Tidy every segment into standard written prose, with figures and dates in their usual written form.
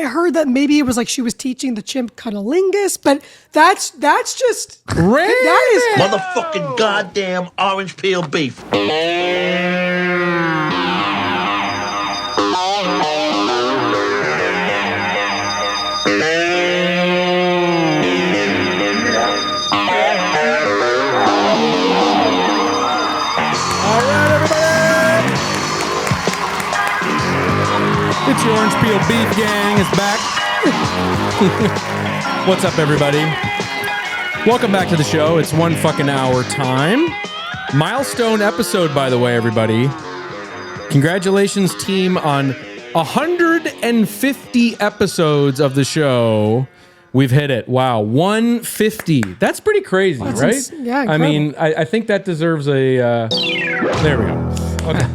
I heard that maybe it was like she was teaching the chimp cunnilingus, but that's just that is motherfucking goddamn orange peel beef. It's your Orange Peel Beef Gang is back. What's up, everybody? Welcome back to the show. It's 1 fucking hour time. Milestone episode, by the way, everybody. Congratulations, team, on 150 episodes of the show. We've hit it. Wow, 150. That's pretty crazy, right? Yeah, incredible. I mean, I think that deserves a... there we go. Okay.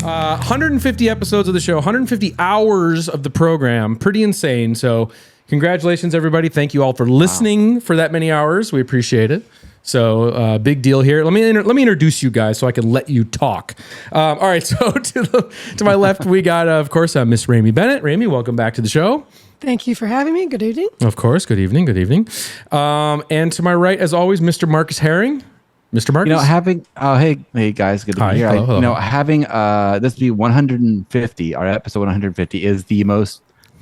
150 episodes of the show, 150 hours of the program. Pretty insane. So congratulations, everybody. Thank you all for listening for that many hours. We appreciate it. So big deal here. Let me introduce you guys so I can let you talk. All right. So to my left, we got, of course, Miss Rémy Bennett. Rémy, welcome back to the show. Thank you for having me. Good evening. Of course. Good evening. Good evening. And to my right, as always, Mr. Marcus Herring. Mr. Marcus? Hey guys, good to be here. Hello. Having this be 150, our episode 150 is the most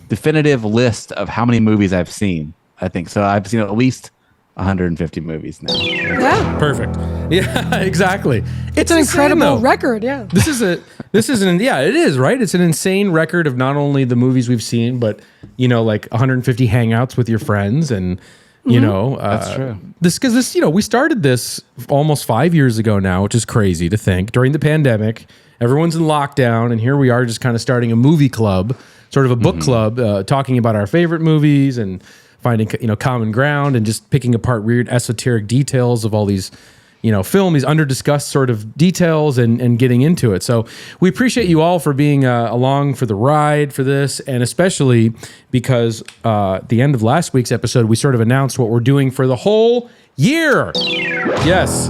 definitive list of how many movies I've seen. I think so. I've seen at least 150 movies now. Yeah. Perfect. Yeah, exactly. It's an incredible record, yeah. It is, right? It's an insane record of not only the movies we've seen, but, like 150 hangouts with your friends and that's true. We started this almost 5 years ago now, which is crazy to think. During the pandemic, everyone's in lockdown, and here we are just kind of starting a movie club, sort of a book club, talking about our favorite movies and finding common ground and just picking apart weird esoteric details of all these film, these under-discussed sort of details and getting into it. So we appreciate you all for being along for the ride for this, and especially because at the end of last week's episode, we sort of announced what we're doing for the whole year. Yes,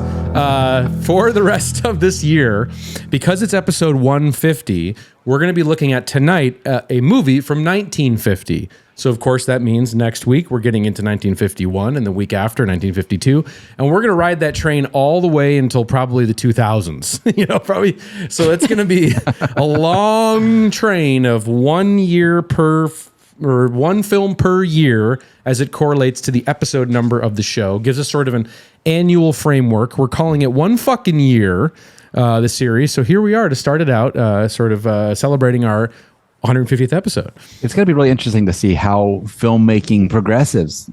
for the rest of this year, because it's episode 150, we're going to be looking at tonight a movie from 1950. So, of course, that means next week we're getting into 1951 and the week after 1952. And we're going to ride that train all the way until probably the 2000s. Probably. So it's going to be a long train of 1 year or one film per year as it correlates to the episode number of the show. Gives us sort of an annual framework. We're calling it One Fucking Year, the series. So here we are to start it out, celebrating our 150th episode. It's going to be really interesting to see how filmmaking progresses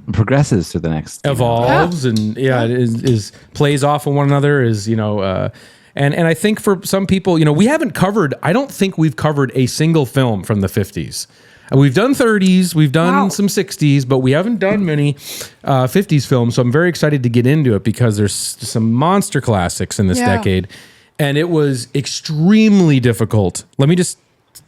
through the next evolves and it is plays off of one another and I think for some people, I don't think we've covered a single film from the 50s. We've done 30s, we've done some 60s, but we haven't done many 50s films. So I'm very excited to get into it because there's some monster classics in this decade, and it was extremely difficult. Let me just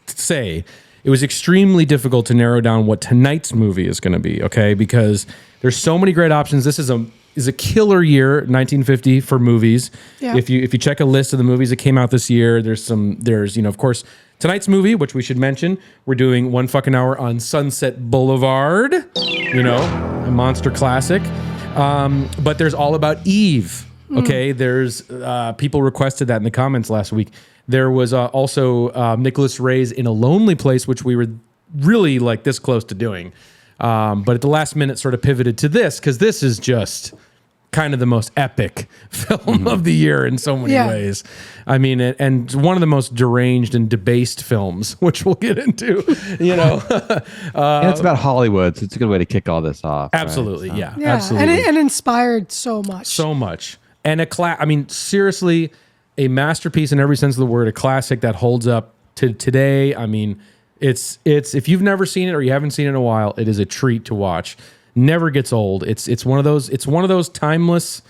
say it was extremely difficult to narrow down what tonight's movie is going to be, okay? Because there's so many great options. This is a killer year, 1950 for movies. Yeah. If you check a list of the movies that came out this year, there's of course tonight's movie, which we should mention. We're doing 1 fucking hour on Sunset Boulevard, a monster classic. But there's All About Eve. Okay, there's people requested that in the comments last week. There was also Nicholas Ray's In a Lonely Place, which we were really this close to doing. But at the last minute sort of pivoted to this because this is just kind of the most epic film of the year in so many ways. I mean, and one of the most deranged and debased films, which we'll get into, and it's about Hollywood, so it's a good way to kick all this off. Absolutely, right? So. Yeah, absolutely. And inspired so much. So much. And seriously, a masterpiece in every sense of the word, a classic that holds up to today. I mean, it's if you've never seen it or you haven't seen it in a while, it is a treat to watch. Never gets old. It's one of those timeless,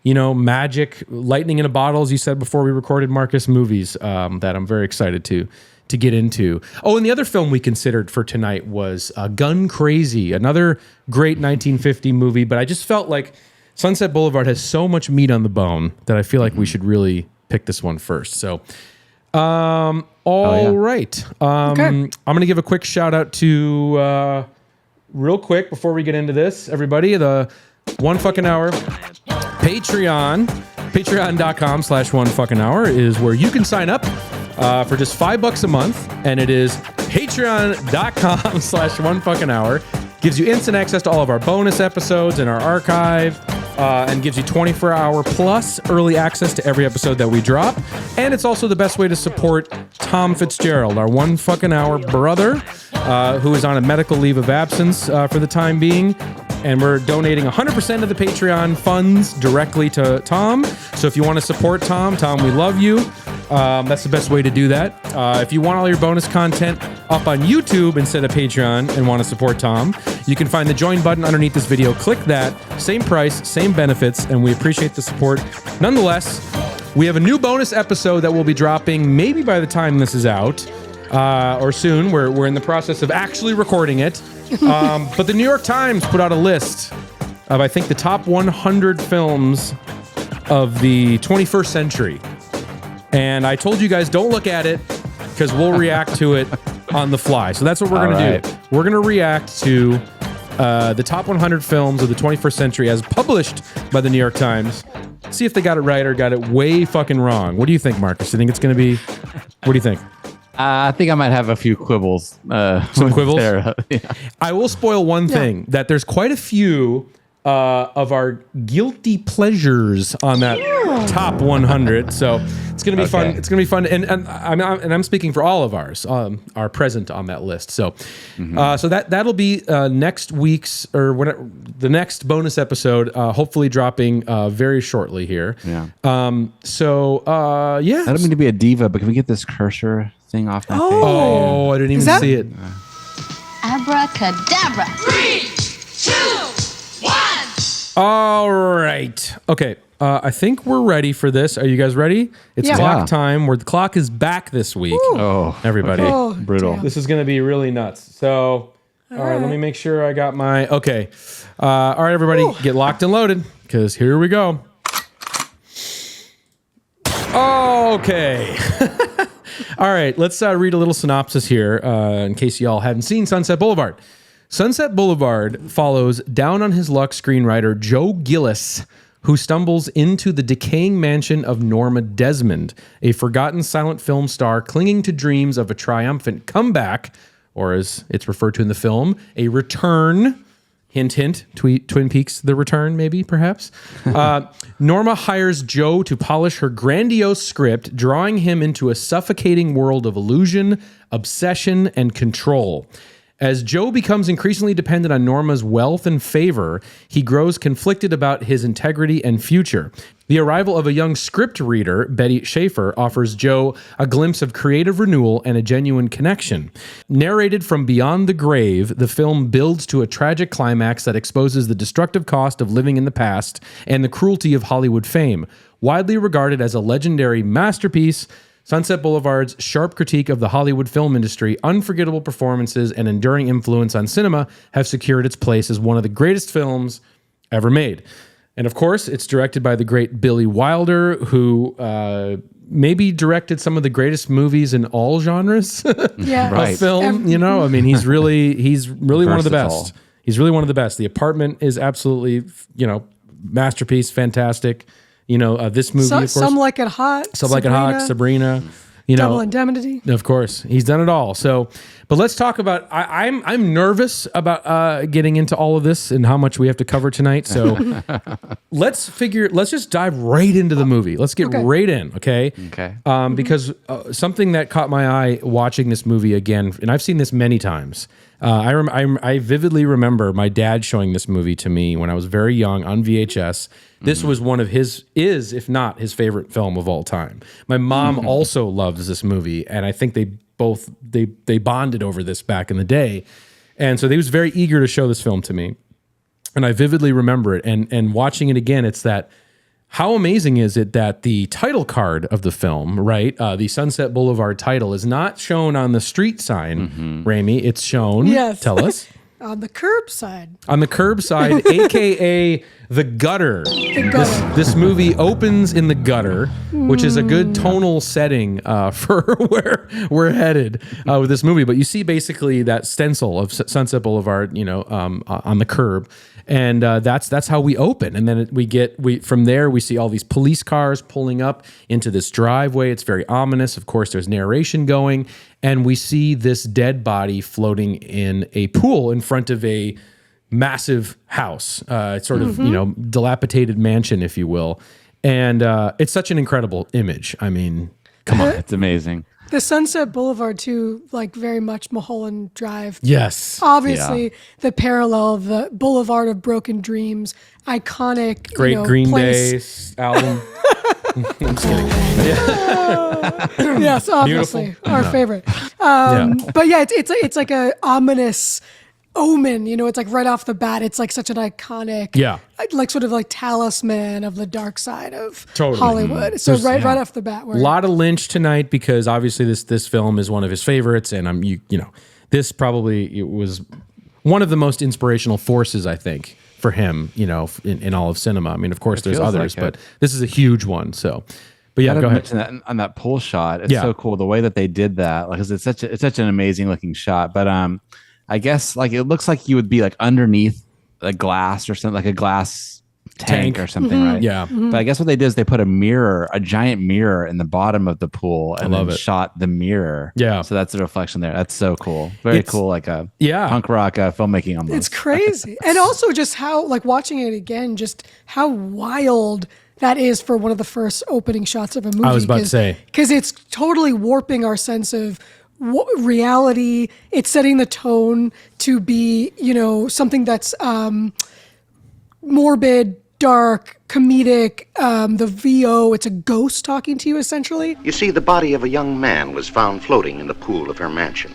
magic, lightning in a bottle, as you said before we recorded, Marcus, movies that I'm very excited to get into. Oh, and the other film we considered for tonight was Gun Crazy, another great 1950 movie, but I just felt like Sunset Boulevard has so much meat on the bone that I feel like we should really pick this one first. So All right. Okay. I'm going to give a quick shout out to, real quick before we get into this, everybody, the One Fucking Hour Patreon. Patreon.com/1fucking-hour is where you can sign up for just $5 a month, and it is patreon.com/1fucking-hour. Gives you instant access to all of our bonus episodes in our archive, and gives you 24-hour plus early access to every episode that we drop. And it's also the best way to support Tom Fitzgerald, our One Fucking Hour brother, who is on a medical leave of absence for the time being. And we're donating 100% of the Patreon funds directly to Tom. So if you want to support Tom, we love you. That's the best way to do that. If you want all your bonus content up on YouTube instead of Patreon and want to support Tom, you can find the join button underneath this video. Click that. Same price, same benefits, and we appreciate the support. Nonetheless, we have a new bonus episode that will be dropping maybe by the time this is out, or soon. We're in the process of actually recording it. But the New York Times put out a list of, I think, the top 100 films of the 21st century. And I told you guys, don't look at it because we'll react to it on the fly. So that's what we're going to do. We're going to react to the top 100 films of the 21st century as published by the New York Times. See if they got it right or got it way fucking wrong. What do you think, Marcus? You think it's going to be... What do you think? I think I might have a few quibbles. Some quibbles? Yeah. I will spoil one thing, that there's quite a few of our guilty pleasures on that top 100. So it's going to be fun. It's going to be fun. And I'm speaking for all of ours are present on that list. So so that'll be next week's or whatever, the next bonus episode, hopefully dropping very shortly here. Yeah. Yeah. I don't mean to be a diva, but can we get this cursor thing off my face? Oh, I didn't even see it. Abracadabra. 3, 2, 1. All right. Okay. I think we're ready for this. Are you guys ready? It's clock time, where the clock is back this week. Oh, everybody. okay. Oh, Brutal. damn. This is going to be really nuts. So, all right, let me make sure I got my... Okay. All right, everybody, get locked and loaded, because here we go. Okay. All right, let's read a little synopsis here in case y'all haven't seen Sunset Boulevard. Sunset Boulevard follows down-on-his-luck screenwriter Joe Gillis, who stumbles into the decaying mansion of Norma Desmond, a forgotten silent film star clinging to dreams of a triumphant comeback, or as it's referred to in the film, a return. Hint, hint, Twin Peaks, The Return, maybe, perhaps. Norma hires Joe to polish her grandiose script, drawing him into a suffocating world of illusion, obsession, and control. As Joe becomes increasingly dependent on Norma's wealth and favor, he grows conflicted about his integrity and future. The arrival of a young script reader, Betty Schaefer, offers Joe a glimpse of creative renewal and a genuine connection. Narrated from beyond the grave, the film builds to a tragic climax that exposes the destructive cost of living in the past and the cruelty of Hollywood fame. Widely regarded as a legendary masterpiece, Sunset Boulevard's sharp critique of the Hollywood film industry, unforgettable performances, and enduring influence on cinema have secured its place as one of the greatest films ever made. And of course, it's directed by the great Billy Wilder, who maybe directed some of the greatest movies in all genres of film. You know, I mean, he's really one of the best. He's really one of the best. The Apartment is absolutely, masterpiece, fantastic. This movie, of course. Some Like It Hot. Some Like It Hot, Sabrina. Double Indemnity. Of course, he's done it all. So, but let's talk about. I'm nervous about getting into all of this and how much we have to cover tonight. So, let's just dive right into the movie. Let's get right in, okay? Okay. Because something that caught my eye watching this movie again, and I've seen this many times. I vividly remember my dad showing this movie to me when I was very young on VHS. This was one of if not his favorite film of all time. My mom also loves this movie, and I think they bonded over this back in the day. And so they was very eager to show this film to me. And I vividly remember it. And watching it again, it's that how amazing is it that the title card of the film, right, the Sunset Boulevard title, is not shown on the street sign, Rémy. It's shown. Yes. Tell us. On the curbside. On the curbside, aka the gutter. The gutter. This movie opens in the gutter, which is a good tonal setting for where we're headed with this movie. But you see basically that stencil of Sunset Boulevard, on the curb. And that's how we open, and then from there we see all these police cars pulling up into this driveway. It's very ominous. Of course, there's narration going, and we see this dead body floating in a pool in front of a massive house. It's sort of dilapidated mansion, if you will, and it's such an incredible image. I mean, come on, It's amazing. The Sunset Boulevard too, like very much Mulholland Drive. Yes, Obviously, the parallel, the Boulevard of Broken Dreams, iconic. great Green place. Day album. I'm just kidding. Yes, obviously, our favorite. But yeah, it's like a ominous omen. It's like right off the bat, it's like such an iconic, like sort of like talisman of the dark side of Hollywood. So right off the bat, a lot of Lynch tonight because obviously this film is one of his favorites, and this probably it was one of the most inspirational forces I think for him. In all of cinema. I mean, of course, there's others, but this is a huge one. So. But yeah, go ahead. That on that pull shot, it's so cool the way that they did that. Like, it's such an amazing looking shot. But I guess like it looks like you would be like underneath a glass or something, like a glass tank or something, right? Yeah. But I guess what they did is they put a giant mirror in the bottom of the pool and then shot the mirror. Yeah. So that's the reflection there. That's so cool. Very cool, like a punk rock filmmaking almost. It's crazy. And also just how, like watching it again, just how wild that is for one of the first opening shots of a movie. I was about to say. Because it's totally warping our sense of reality. It's setting the tone to be, something that's morbid, dark, comedic. The VO, it's a ghost talking to you, essentially. You see, the body of a young man was found floating in the pool of her mansion,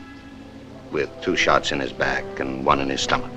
with 2 shots in his back and 1 in his stomach.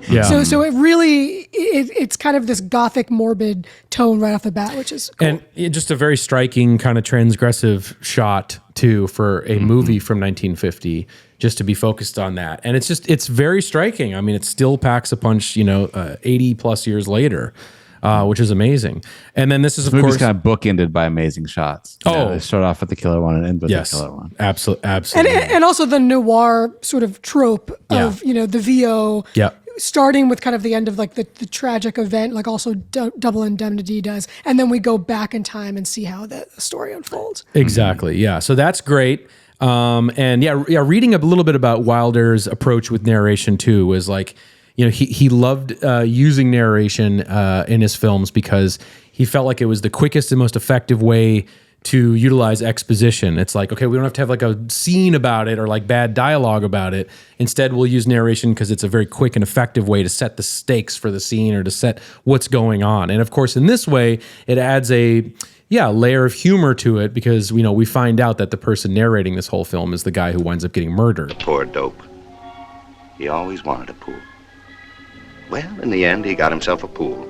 Yeah. So it really, it's kind of this gothic, morbid tone right off the bat, which is cool. And just a very striking kind of transgressive shot too for a movie from 1950, just to be focused on that. And it's very striking. I mean, it still packs a punch, 80 plus years later, which is amazing. And then this is, of course, kind of bookended by amazing shots. They start off with the killer one and end with the killer one. Absolutely. And also the noir sort of trope of, the VO. Yeah. Starting with kind of the end of like the tragic event, like also Double Indemnity does. And then we go back in time and see how the story unfolds. Exactly. Yeah. So that's great. And reading a little bit about Wilder's approach with narration too was like, he loved using narration in his films because he felt like it was the quickest and most effective way to utilize exposition. It's like, okay, we don't have to have like a scene about it or like bad dialogue about it. Instead, we'll use narration because it's a very quick and effective way to set the stakes for the scene or to set what's going on. And of course, in this way, it adds a layer of humor to it because we find out that the person narrating this whole film is the guy who winds up getting murdered. Poor dope. He always wanted a pool. Well, in the end, he got himself a pool.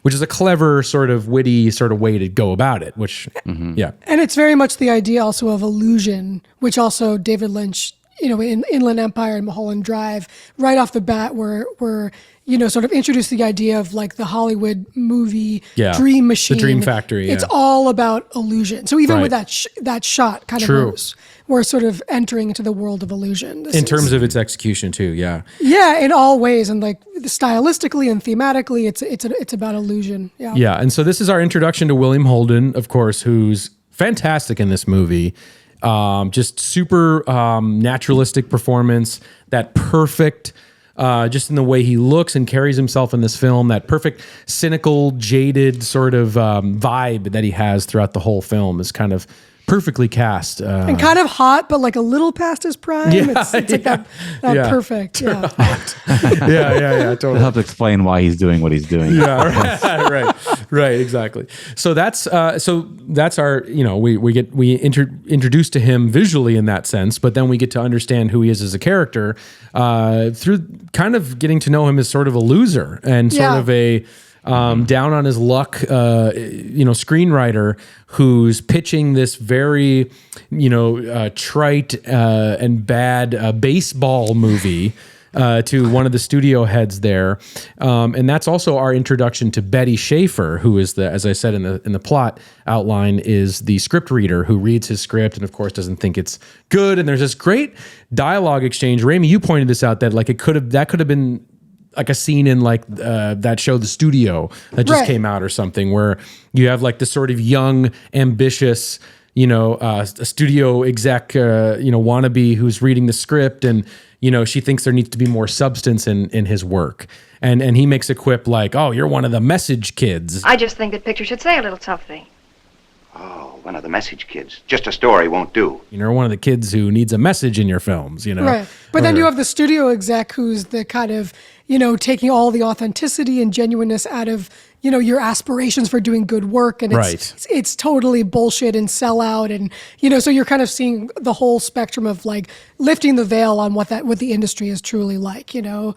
Which is a clever sort of witty sort of way to go about it, which, And it's very much the idea also of illusion, which also David Lynch, in Inland Empire and Mulholland Drive, right off the bat, were sort of introduced the idea of like the Hollywood movie dream machine. The dream factory, It's all about illusion. So even with that shot kind of we're sort of entering into the world of illusion. In terms of its execution too, yeah. Yeah, in all ways. And like stylistically and thematically, it's about illusion. Yeah. Yeah, and so this is our introduction to William Holden, of course, who's fantastic in this movie. Just super naturalistic performance, that perfect, just in the way he looks and carries himself in this film, that perfect cynical, jaded sort of vibe that he has throughout the whole film is kind of perfectly cast. And kind of hot, but like a little past his prime. It's like that perfect. Yeah. Totally. It helps explain why he's doing what he's doing. Right, exactly. So that's our, we introduced to him visually in that sense, but then we get to understand who he is as a character through kind of getting to know him as sort of a loser and sort of a down on his luck, screenwriter who's pitching this very, trite and bad baseball movie to one of the studio heads there, and that's also our introduction to Betty Schaefer, who is as I said in the plot outline, is the script reader who reads his script and of course doesn't think it's good. And there's this great dialogue exchange. Rémy, you pointed this out, that like that could have been like a scene in like that show The Studio that just came out or something, where you have like this sort of young, ambitious, a studio exec, wannabe who's reading the script, and she thinks there needs to be more substance in his work, and he makes a quip like, "Oh, you're one of the message kids." I just think that pictures should say a little something. Oh, one of the message kids. Just a story won't do. You're one of the kids who needs a message in your films, Right. But then you have the studio exec who's the kind of, taking all the authenticity and genuineness out of, your aspirations for doing good work. And it's totally bullshit and sellout. And, so you're kind of seeing the whole spectrum of like lifting the veil on what the industry is truly like, No,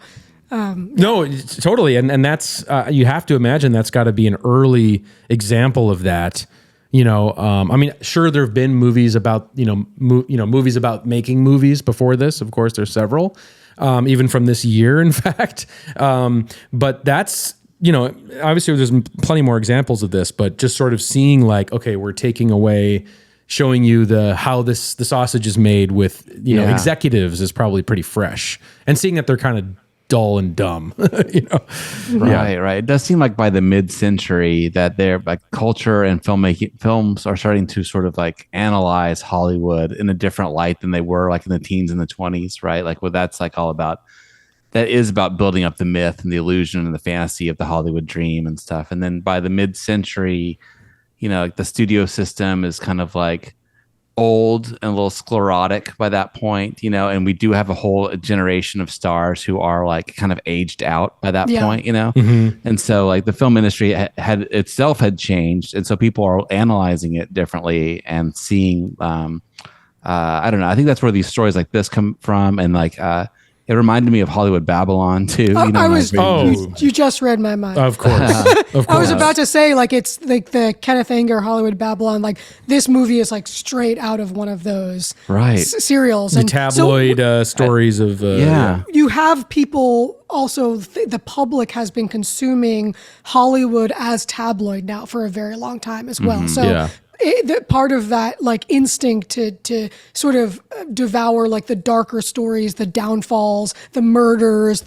totally. And that's, you have to imagine that's got to be an early example of that. I mean, sure, there have been movies about, movies about making movies before this. Of course, there's several, even from this year, in fact. But that's, obviously there's plenty more examples of this, but just sort of seeing like, okay, we're taking away, showing you how the sausage is made with, executives is probably pretty fresh, and seeing that they're kind of dull and dumb, Right. It does seem like by the mid-century that their like culture and films are starting to sort of like analyze Hollywood in a different light than they were like in the teens and the 20s, right? Like what that's like all about. That is about building up the myth and the illusion and the fantasy of the Hollywood dream and stuff. And then by the mid-century, like the studio system is kind of like old and a little sclerotic by that point, and we do have a whole generation of stars who are like kind of aged out by that point, and so like the film industry had changed, and so people are analyzing it differently and seeing I don't know, I think that's where these stories like this come from, and like it reminded me of Hollywood Babylon too. You just read my mind. Of course. I was about to say, like, it's like the Kenneth Anger Hollywood Babylon. Like, this movie is like straight out of one of those serials. The tabloid stories of You have people also. The public has been consuming Hollywood as tabloid now for a very long time as well. So. Part of that like instinct to sort of devour like the darker stories, the downfalls, the murders,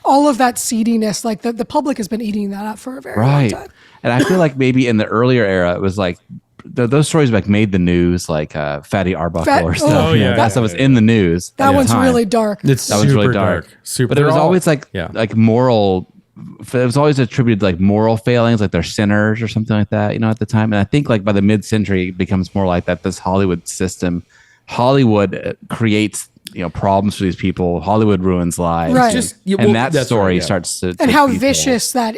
all of that seediness, like the public has been eating that up for a very long time. And I feel like maybe in the earlier era it was like those stories like made the news, like Fatty Arbuckle or stuff. That stuff was in the news. That one's really dark. That was really dark. But it was always like moral. It was always attributed to like moral failings, like they're sinners or something like that, at the time. And I think like by the mid-century, it becomes more like that. This Hollywood system, Hollywood creates problems for these people. Hollywood ruins lives, right? And that story starts to and how vicious that,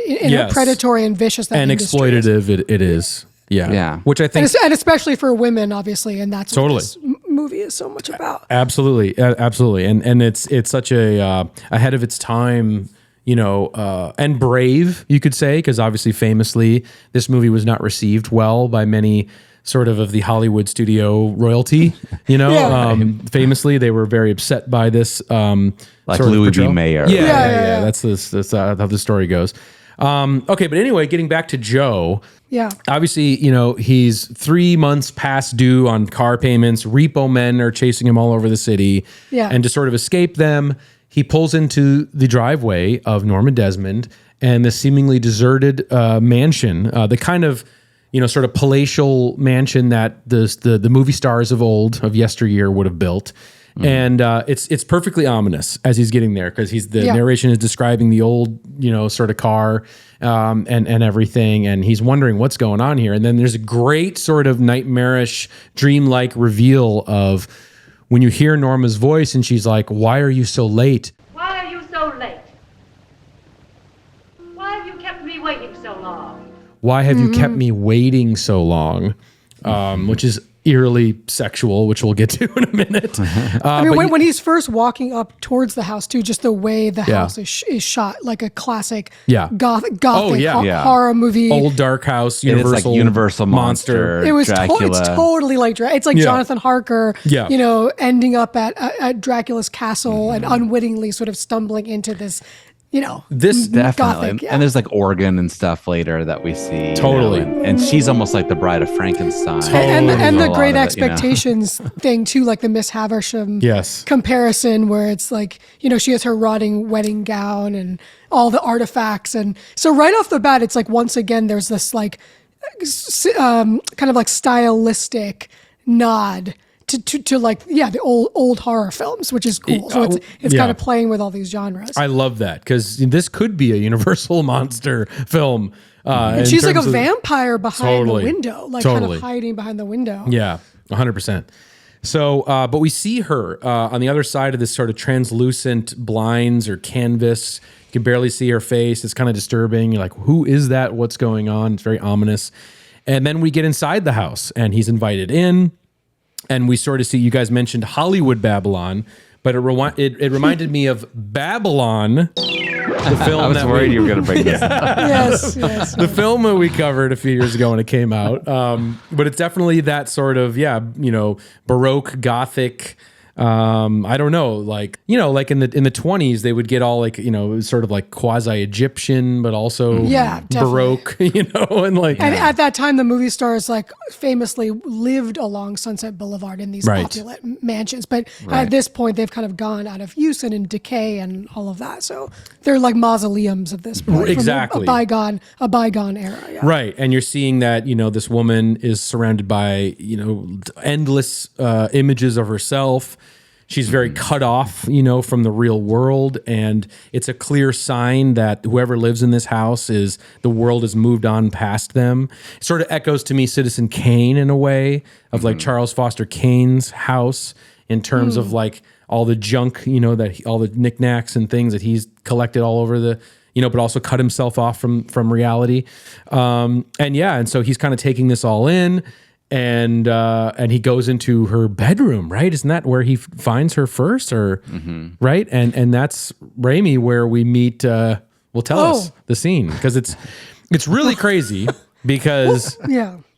predatory and vicious that, and exploitative it is. Yeah. Which I think, and especially for women, obviously, and that's what this movie is so much about. Absolutely, and it's such a ahead of its time. And brave, you could say, because obviously famously this movie was not received well by many sort of the Hollywood studio royalty, famously they were very upset by this. Like Louis B. Mayer. Yeah. That's how the story goes. Okay, but anyway, getting back to Joe. Yeah. Obviously, he's 3 months past due on car payments. Repo men are chasing him all over the city. Yeah. And to sort of escape them, he pulls into the driveway of Norma Desmond and the seemingly deserted mansion, the kind of, sort of palatial mansion that the movie stars of yesteryear would have built. Mm-hmm. And it's perfectly ominous as he's getting there, because the narration is describing the old, sort of car and everything. And he's wondering what's going on here. And then there's a great sort of nightmarish, dreamlike reveal of when you hear Norma's voice and she's like, "Why are you so late? Why are you so late? Why have you kept me waiting so long? Why have you kept me waiting so long?" Which is eerily sexual, which we'll get to in a minute. I mean, when he's first walking up towards the house too, just the way the house is shot, like a classic gothic horror movie. Old dark house, Universal, it's like Universal monster. It was Dracula. It's totally like it's like Jonathan Harker, ending up at Dracula's castle and unwittingly sort of stumbling into this. This definitely, gothic, and there's like organ and stuff later that we see. Totally, and she's almost like the Bride of Frankenstein. And the Great Expectations thing too, like the Miss Havisham comparison, where it's like she has her rotting wedding gown and all the artifacts, and so right off the bat, it's like once again there's this like kind of like stylistic nod. To like the old horror films, which is cool. So it's kind of playing with all these genres. I love that because this could be a Universal monster film. And she's like a vampire behind the window, like kind of hiding behind the window. Yeah, 100%. So, but we see her on the other side of this sort of translucent blinds or canvas. You can barely see her face. It's kind of disturbing. You're like, who is that? What's going on? It's very ominous. And then we get inside the house, and he's invited in. And we sort of see, you guys mentioned Hollywood Babylon, but it reminded me of Babylon, the film. I was worried you were going to bring this up. Yes. The film that we covered a few years ago when it came out. But it's definitely that sort of, Baroque, Gothic. I don't know, like like in the 20s, they would get all like sort of like quasi Egyptian, but also Baroque, and like. And at that time, the movie stars like famously lived along Sunset Boulevard in these opulent mansions, but at this point, they've kind of gone out of use and in decay and all of that. So they're like mausoleums at this point, exactly, from a bygone era. Yeah. Right, and you're seeing that this woman is surrounded by endless images of herself. She's very cut off, from the real world, and it's a clear sign that whoever lives in this house the world has moved on past them. It sort of echoes to me Citizen Kane in a way of like Charles Foster Kane's house in terms of like all the junk, all the knickknacks and things that he's collected all over the, but also cut himself off from reality. And so he's kind of taking this all in. And he goes into her bedroom, right? Isn't that where he finds her first, or right? And that's Rémy, where we meet. Tell us the scene, because it's really crazy because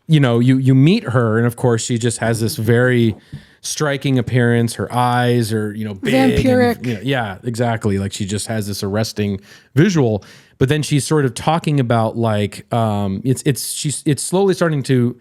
you meet her, and of course she just has this very striking appearance. Her eyes are big, vampiric. Exactly. Like she just has this arresting visual. But then she's sort of talking about like it's slowly starting to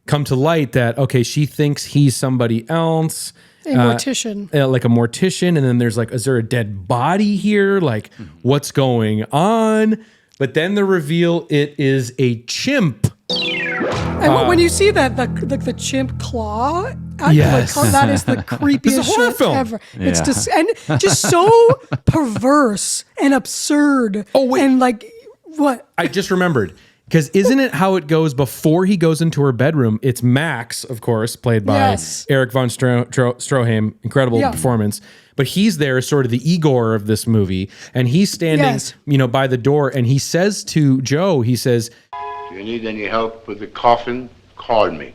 come to light that, okay, she thinks he's somebody else. A mortician. Like a mortician. And then there's like, is there a dead body here? Like, what's going on? But then the reveal, it is a chimp. And when you see that, the chimp claw, that is the creepiest it's a horror shit film. ever. Yeah. It's just so perverse and absurd. Oh, wait. And like, what? I just remembered. Because isn't it how it goes before he goes into her bedroom? It's Max, of course, played by Eric von Stroheim. Incredible performance. But he's there as sort of the Igor of this movie. And he's standing, by the door. And he says to Joe, he says, "Do you need any help with the coffin? Call me."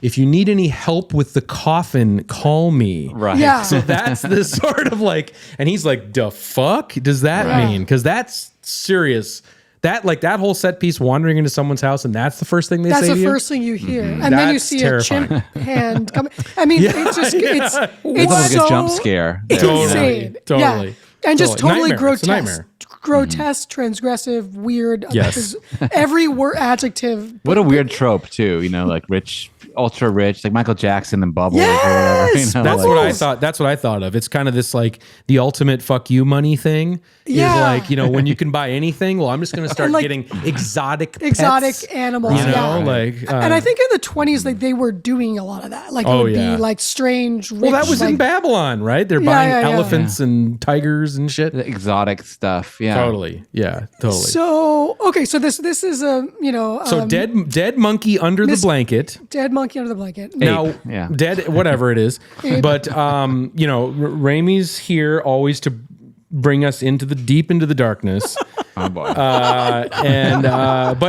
If you need any help with the coffin, call me. Right. Yeah. So that's the sort of like, and he's like, the fuck does that mean? Because that's serious. That whole set piece, wandering into someone's house, and that's the first thing they say to you? That's the first thing you hear. And then you see terrifying. a chimp hand coming. I mean, it's just, it's like so a jump scare. insane. Totally. Yeah. And just totally Nightmare. grotesque. Grotesque, transgressive, weird. Yes. Every word, adjective. What a weird trope, too. Like rich, ultra rich, like Michael Jackson and Bubbles Yes! or whatever. That's what I thought. That's what I thought of. It's kind of this like the ultimate fuck you money thing. Yeah. Is like, when you can buy anything, well, I'm just going to start getting exotic pets, animals. And I think in the 20s, they were doing a lot of that. Like it would be like strange, rich, well, that was in Babylon, right? They're buying elephants and tigers and shit. The exotic stuff. Yeah. Totally. Yeah, totally. So, okay, so this is a, so dead monkey under the blanket. Dead monkey under the blanket. Now, dead, whatever it is. But, Rémy's here always to bring us deep into the darkness. Oh boy. But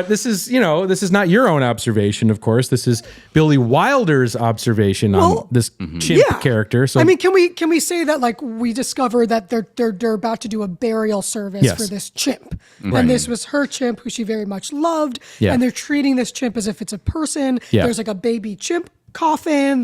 this is, this is not your own observation, of course. This is Billy Wilder's observation on this chimp character. So I mean, can we say that like we discovered that they're about to do a burial service for this chimp, and this was her chimp who she very much loved, and they're treating this chimp as if it's a person. There's like a baby chimp coffin.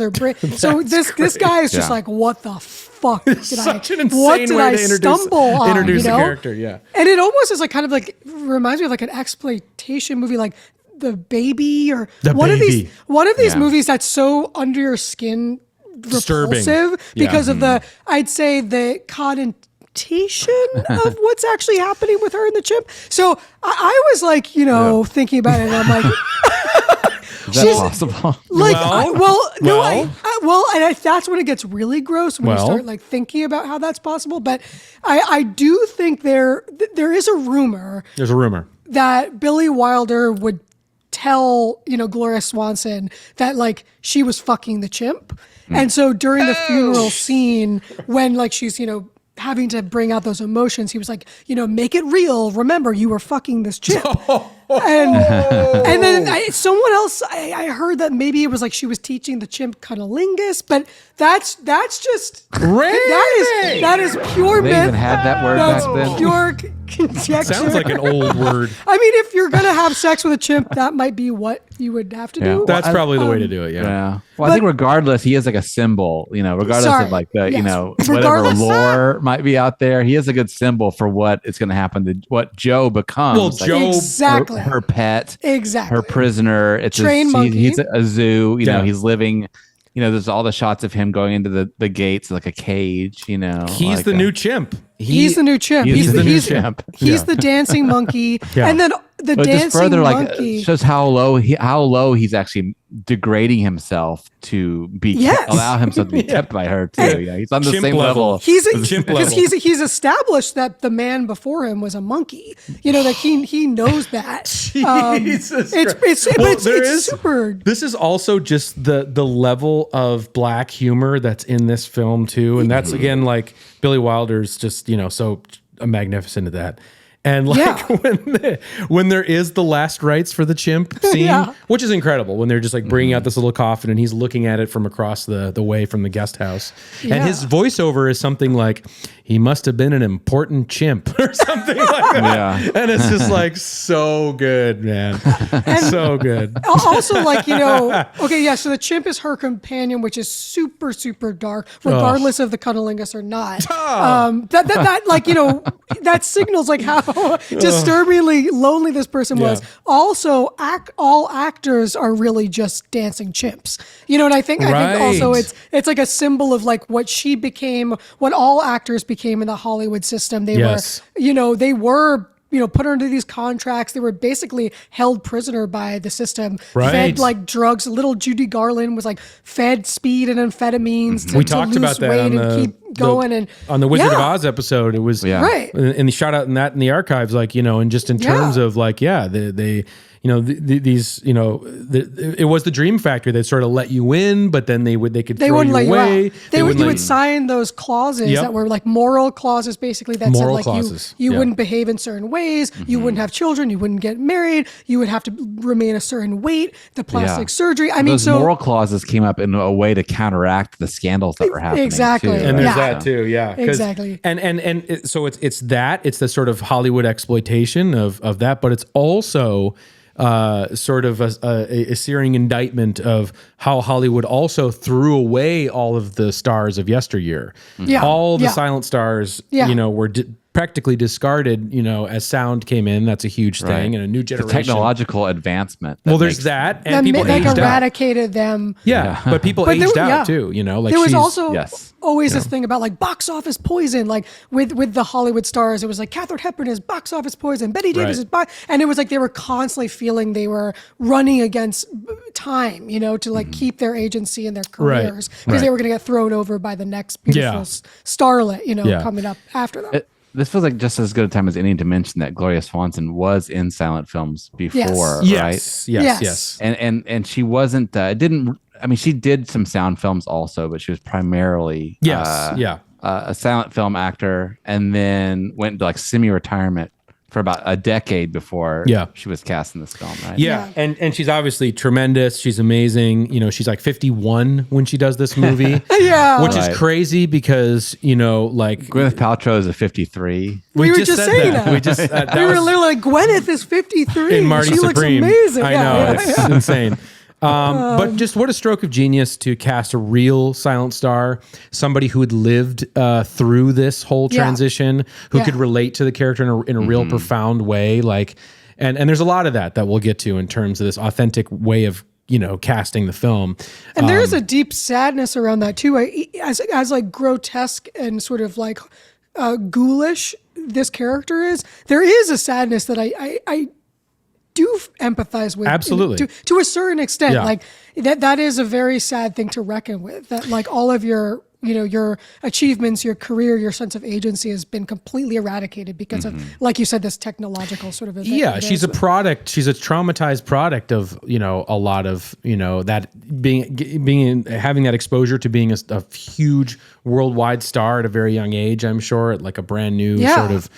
So this guy is just like, what the fuck did such an what insane did way I to stumble on? introduce a character, yeah. And it almost is like kind of like reminds me of like an exploitation movie, like The Baby or one of these movies that's so under your skin, Disturbing. repulsive because of I'd say the connotation of what's actually happening with her and the chimp. So I was like, thinking about it, and I'm like. Is that possible? Like, and that's when it gets really gross when you start like thinking about how that's possible. But I do think there is a rumor. There's a rumor that Billy Wilder would tell Gloria Swanson that like she was fucking the chimp, and so during the funeral scene when like she's having to bring out those emotions, he was like, make it real. Remember, you were fucking this chimp. And then someone else, I heard that maybe it was like she was teaching the chimp cunnilingus, but that's just that is pure myth. They even had that word That's back then. pure conjecture. sounds like an old word. I mean, if you're gonna have sex with a chimp, that might be what you would have to do. That's probably the way to do it. Yeah. Well, I think regardless, he is like a symbol. Regardless of like the whatever Regardless- lore might be out there, he is a good symbol for what is going to happen to what Joe becomes. Well, Joe, exactly. her pet, Exactly. her prisoner. It's Trained monkey. He's a zoo. He's living. There's all the shots of him going into the gates like a cage. he's like the new chimp. He's the new chimp. He's the new chimp. He's the dancing monkey, and then the But dancing just further, monkey. shows how low he's actually degrading himself to be allow himself to be kept by her too. Yeah, he's on the Chimp same level. He's chimp because level. he's established that the man before him was a monkey. That he knows that. Jesus It's super. This is also just the level of black humor that's in this film too, and that's again like Billy Wilder's just so magnificent at that. And like when there is the last rites for the chimp scene, which is incredible, when they're just like bringing out this little coffin and he's looking at it from across the way from the guest house, and his voiceover is something like, "He must have been an important chimp" or something like that. And it's just like so good, man, so good. Also, like so the chimp is her companion, which is super super dark, regardless of the cunnilingus or not. That signals like how disturbingly lonely this person was. Also, all actors are really just dancing chimps. And I think also it's like a symbol of like what she became, what all actors became in the Hollywood system. They were put under these contracts. They were basically held prisoner by the system, fed like drugs. Little Judy Garland was like fed speed and amphetamines We to talked lose about that weight on and keep going. And on the Wizard of Oz episode, it was right. And the shout out in that in the archives, like and just in terms of like they it was the Dream Factory that sort of let you in, but then they could throw you away. You would sign those clauses that were like moral clauses, basically that said like you wouldn't behave in certain ways, you wouldn't have children, you wouldn't get married, you would have to remain a certain weight, the plastic surgery. I mean, those moral clauses came up in a way to counteract the scandals that were happening. Exactly, too, and there's that too, exactly. So it's the sort of Hollywood exploitation of that, but it's also sort of a searing indictment of how Hollywood also threw away all of the stars of yesteryear. All the silent stars, were practically discarded, as sound came in. That's a huge thing, and a new generation. The technological advancement. There's that, and people like aged eradicated them. But people aged out too. Like there was also always Yeah. this thing about like box office poison, like with the Hollywood stars. It was like Katharine Hepburn is box office poison, Betty Davis is and it was like they were constantly feeling they were running against time, you know, to like keep their agency and their careers because they were going to get thrown over by the next beautiful starlet, you know, coming up after them. This feels like just as good a time as any to mention that Gloria Swanson was in silent films before, right? Yes. And she wasn't. She did some sound films also, but she was primarily a silent film actor, and then went into like semi-retirement for about a decade before she was cast in this film, right? Yeah. And she's obviously tremendous. She's amazing. You know, she's like 51 when she does this movie. Which is crazy because, you know, like Gwyneth Paltrow is a 53. We were just saying that. We just we were literally like, Gwyneth is 53. In Marty she Supreme. looks amazing. I know. It's insane. But just what a stroke of genius to cast a real silent star, somebody who had lived through this whole transition, who could relate to the character in a real profound way. Like, and there's a lot of that we'll get to in terms of this authentic way of, you know, casting the film. And there is a deep sadness around that too. As like grotesque and sort of like ghoulish this character is, there is a sadness that I do empathize with. Absolutely. To a certain extent. Yeah. Like that is a very sad thing to reckon with, that like all of your, you know, your achievements, your career, your sense of agency has been completely eradicated because of, like you said, this technological sort of event. Yeah, she's a product. She's a traumatized product of, you know, a lot of, you know, that having that exposure to being a huge worldwide star at a very young age. I'm sure, at like a brand new sort of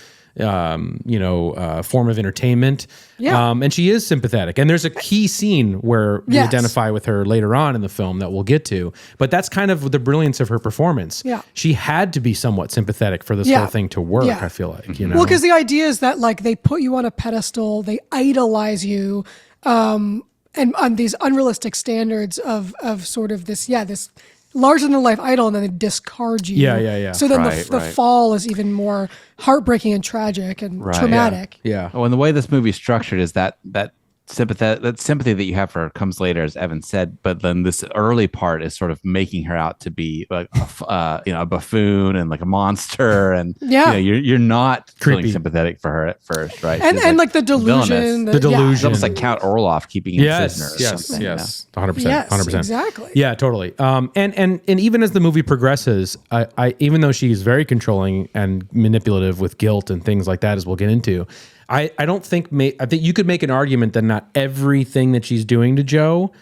form of entertainment. And she is sympathetic. And there's a key scene where we identify with her later on in the film that we'll get to. But that's kind of the brilliance of her performance. Yeah. She had to be somewhat sympathetic for this whole thing to work, I feel like. You know? Well, because the idea is that like they put you on a pedestal, they idolize you, and on these unrealistic standards of sort of this, this larger than life idol, and then they discard you. So then the fall is even more heartbreaking and tragic and traumatic. Oh, and the way this movie is structured is that sympathy that you have for her comes later, as Evan said, but then this early part is sort of making her out to be like a buffoon and like a monster, and you're not feeling sympathetic for her at first, right? And like the delusion, it's almost like Count Orloff keeping him prisoner. Yes, 100%. Exactly. Yeah, totally. And even as the movie progresses, I even though she's very controlling and manipulative with guilt and things like that, as we'll get into, I don't think I think you could make an argument that not everything that she's doing to Joe,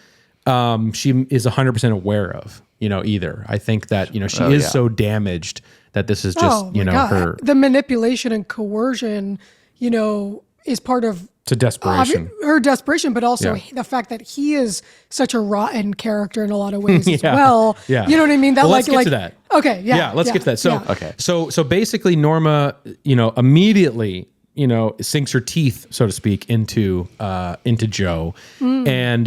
she is 100% aware of, you know, either. I think that, you know, she is so damaged that this is just, her. The manipulation and coercion, you know, is part of desperation. Her desperation, but also the fact that he is such a rotten character in a lot of ways as well. Yeah. You know what I mean? That let's get to that. Okay. Yeah. Let's get to that. So basically Norma, you know, immediately, you know, sinks her teeth, so to speak, into Joe, and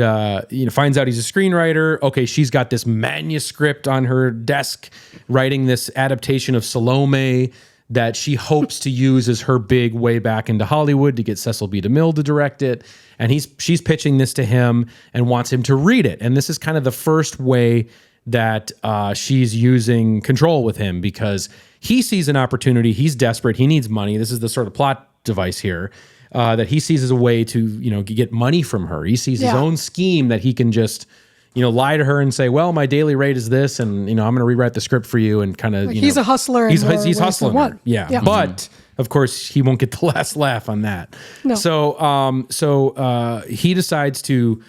finds out he's a screenwriter. Okay, she's got this manuscript on her desk, writing this adaptation of Salome that she hopes to use as her big way back into Hollywood to get Cecil B. DeMille to direct it. And she's pitching this to him and wants him to read it. And this is kind of the first way that she's using control with him, because he sees an opportunity. He's desperate. He needs money. This is the sort of plot device here that he sees as a way to, you know, get money from her. He sees his own scheme that he can just, you know, lie to her and say, well, my daily rate is this, and, you know, I'm going to rewrite the script for you, and kind of, like, he's a hustler. He's hustling her. Yeah. But of course he won't get the last laugh on that. No. So he decides to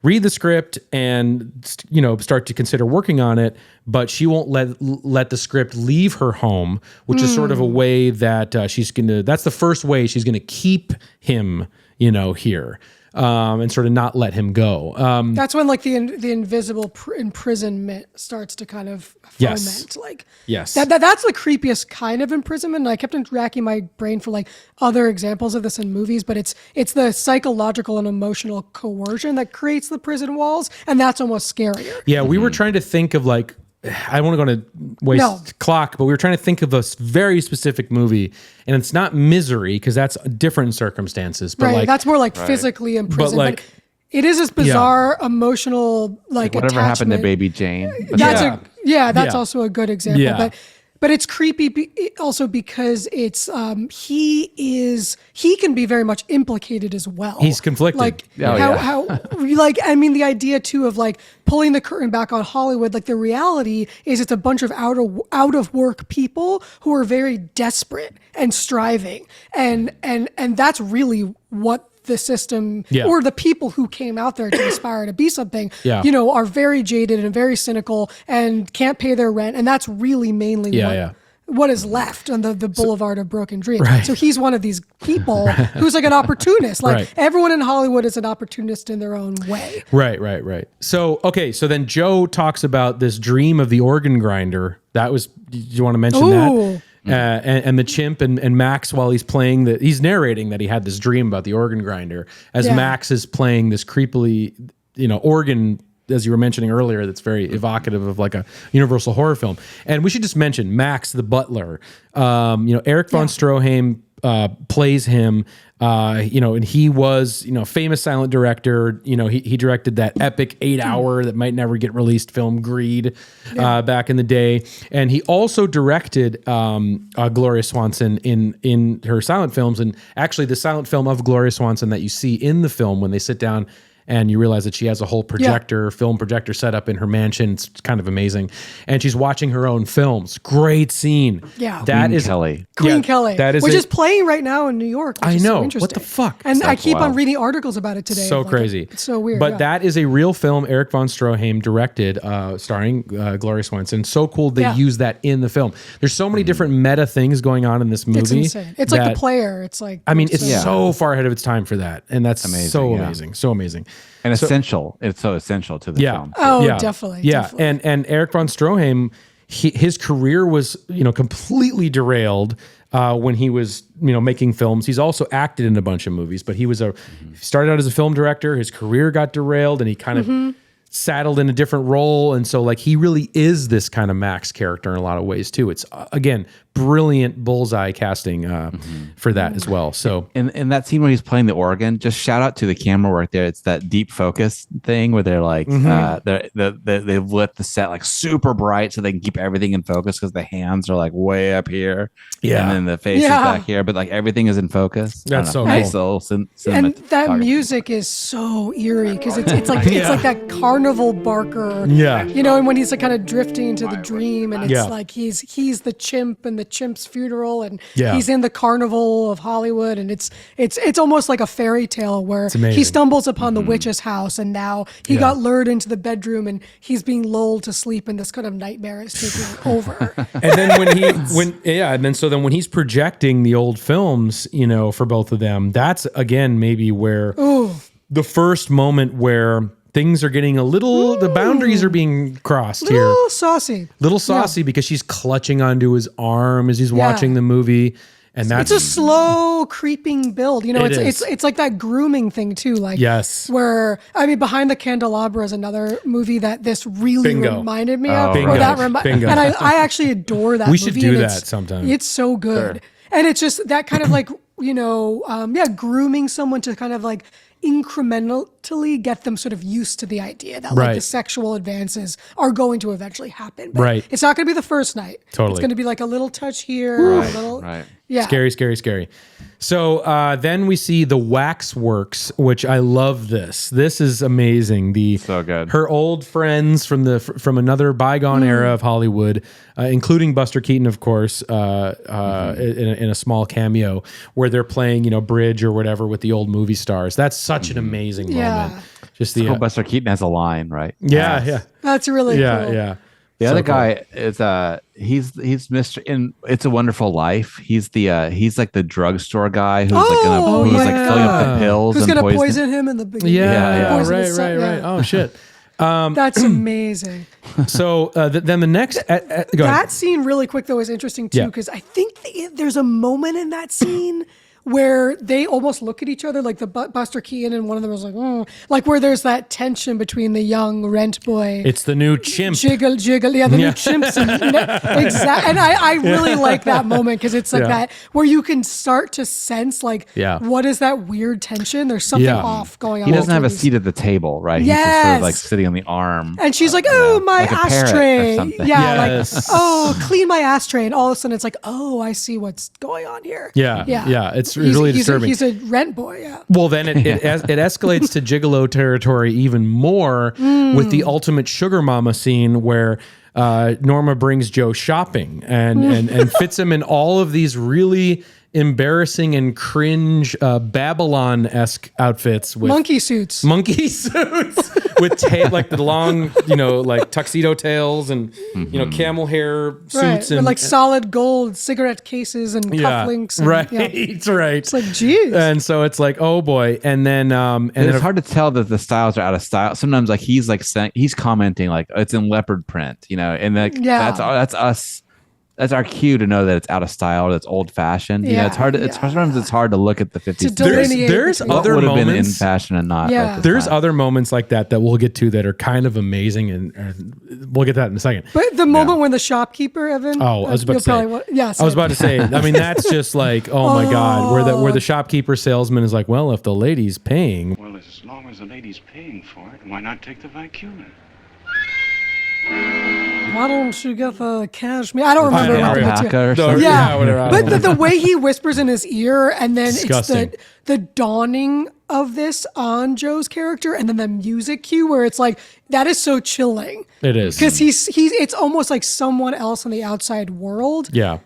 read the script and, you know, start to consider working on it, but she won't let the script leave her home, which is sort of a way that that's the first way she's going to keep him, you know, here. And sort of not let him go. That's when like the invisible imprisonment starts to kind of foment. Like that's the creepiest kind of imprisonment. And I kept racking my brain for like other examples of this in movies, but it's the psychological and emotional coercion that creates the prison walls, and that's almost scarier. Yeah, we were trying to think of like, I don't want to go to waste clock, but we were trying to think of a very specific movie, and it's not Misery, because that's different circumstances. But like, that's more like physically imprisoned. But like, it is this bizarre emotional like whatever attachment. Happened to Baby Jane. That's also a good example. Yeah. But it's creepy also because it's he can be very much implicated as well. He's conflicted. Like how like, I mean, the idea too of like pulling the curtain back on Hollywood, like the reality is it's a bunch of out of work people who are very desperate and striving, and that's really what the system or the people who came out there to aspire to be something, you know, are very jaded and very cynical and can't pay their rent. And that's really mainly what is left on the Boulevard of Broken Dreams. Right. So he's one of these people who's like an opportunist. Like Right. everyone in Hollywood is an opportunist in their own way. Right. So, okay. So then Joe talks about this dream of the organ grinder. Do you want to mention Ooh. that? And the chimp and Max, while he's narrating that he had this dream about the organ grinder as Max is playing this creepily, organ, as you were mentioning earlier, that's very evocative of like a Universal horror film. And we should just mention Max, the butler. Eric von Stroheim plays him. And he was, famous silent director. He directed that epic 8-hour that might never get released film Greed back in the day. And he also directed Gloria Swanson in her silent films. And actually the silent film of Gloria Swanson that you see in the film when they sit down and you realize that she has a whole film projector set up in her mansion. It's kind of amazing. And she's watching her own films. Great scene. Yeah. Queen Kelly. That is which is playing right now in New York. Which I is know. So interesting. What the fuck? And I keep on reading articles about it today. So crazy. It's so weird. But that is a real film Eric von Stroheim directed, starring Gloria Swanson. So cool they use that in the film. There's so many different meta things going on in this movie. It's insane. It's like The Player. It's like... it's so far ahead of its time for that. And that's amazing, so amazing. And essential. It's so essential to the film. Oh, definitely. Yeah. Definitely. And Eric von Stroheim, his career was, completely derailed when he was, making films. He's also acted in a bunch of movies, but he started out as a film director. His career got derailed and he kind of saddled in a different role. And so like he really is this kind of Max character in a lot of ways too. It's again, brilliant bullseye casting for that as well. So in that scene where he's playing the organ, just shout out to the camera work there. It's that deep focus thing where they're like they've lit the set like super bright so they can keep everything in focus because the hands are like way up here, and then the face is back here, but like everything is in focus. That's so nice cool. little and that music is so eerie because it's like it's like that carnival barker. And when he's like kind of drifting into the dream, and it's like he's the chimp and the chimp's funeral, and he's in the carnival of Hollywood, and it's almost like a fairy tale where he stumbles upon the witch's house, and now he got lured into the bedroom, and he's being lulled to sleep, and this kind of nightmare is taking over. And then when he's projecting the old films, for both of them, that's again maybe where the first moment where things are getting a little, the boundaries are being crossed here. Little saucy because she's clutching onto his arm as he's watching the movie. And that's it's a slow creeping build. It's like that grooming thing too. Like where Behind the Candelabra is another movie that this really reminded me of. Bingo. And I actually adore that movie. We should do that sometime. It's so good. Sure. And it's just that kind of like, grooming someone to kind of like incrementally get them sort of used to the idea that like the sexual advances are going to eventually happen. But it's not going to be the first night. Totally. It's going to be like a little touch here, a little. Yeah. Scary. So then we see the Waxworks, which I love this. This is amazing. So good. Her old friends from another bygone era of Hollywood, including Buster Keaton, of course, in a small cameo where they're playing, bridge or whatever with the old movie stars. That's such an amazing moment. Just the Buster Keaton has a line, right? Yeah. That's really cool. Yeah. The other guy is he's Mr. in It's a Wonderful Life. He's like the drugstore guy who's filling up the pills. Who's gonna poison him in the beginning? Right. Oh shit. That's amazing. So then the next that scene really quick though is interesting too because I think there's a moment in that scene where they almost look at each other, like the Buster Keaton and one of them was like, like where there's that tension between the young rent boy. It's the new chimp. Jiggle, the new chimps. Exactly. And I really like that moment because it's like that where you can start to sense like, what is that weird tension? There's something off going on. He doesn't have a seat at the table, right? He's just sort of like sitting on the arm. And she's like, oh, my like ashtray. Like, clean my ashtray. And all of a sudden it's like, oh, I see what's going on here. Yeah. It's really disturbing. He's a rent boy, Well, then it escalates to gigolo territory even more with the ultimate sugar mama scene where Norma brings Joe shopping and fits him in all of these really embarrassing and cringe Babylon-esque outfits with monkey suits like the long, like tuxedo tails and camel hair suits and with like solid gold cigarette cases and cufflinks. And, right. It's like, geez. And so it's like, oh boy. And then it's hard to tell that the styles are out of style. Sometimes like he's like saying, he's commenting like it's in leopard print, and like that's us. That's our cue to know that it's out of style or that's old fashioned. It's hard. Sometimes it's hard to look at the 50s. There's other would have moments been in fashion and not. Yeah. There's other moments like that we'll get to that are kind of amazing, and we'll get that in a second. But the moment when the shopkeeper, Evan. Oh, I was about to say. I was about to say. I mean, that's just like, oh my God, where the shopkeeper salesman is like, well, if the lady's paying. Well, as long as the lady's paying for it, why not take the vacuum? Why don't you get the cashmere? I don't remember. Whatever. But the way he whispers in his ear, and then Disgusting. it's the dawning of this on Joe's character, and then the music cue where it's like, that is so chilling. It is. Because it's almost like someone else in the outside world. Yeah.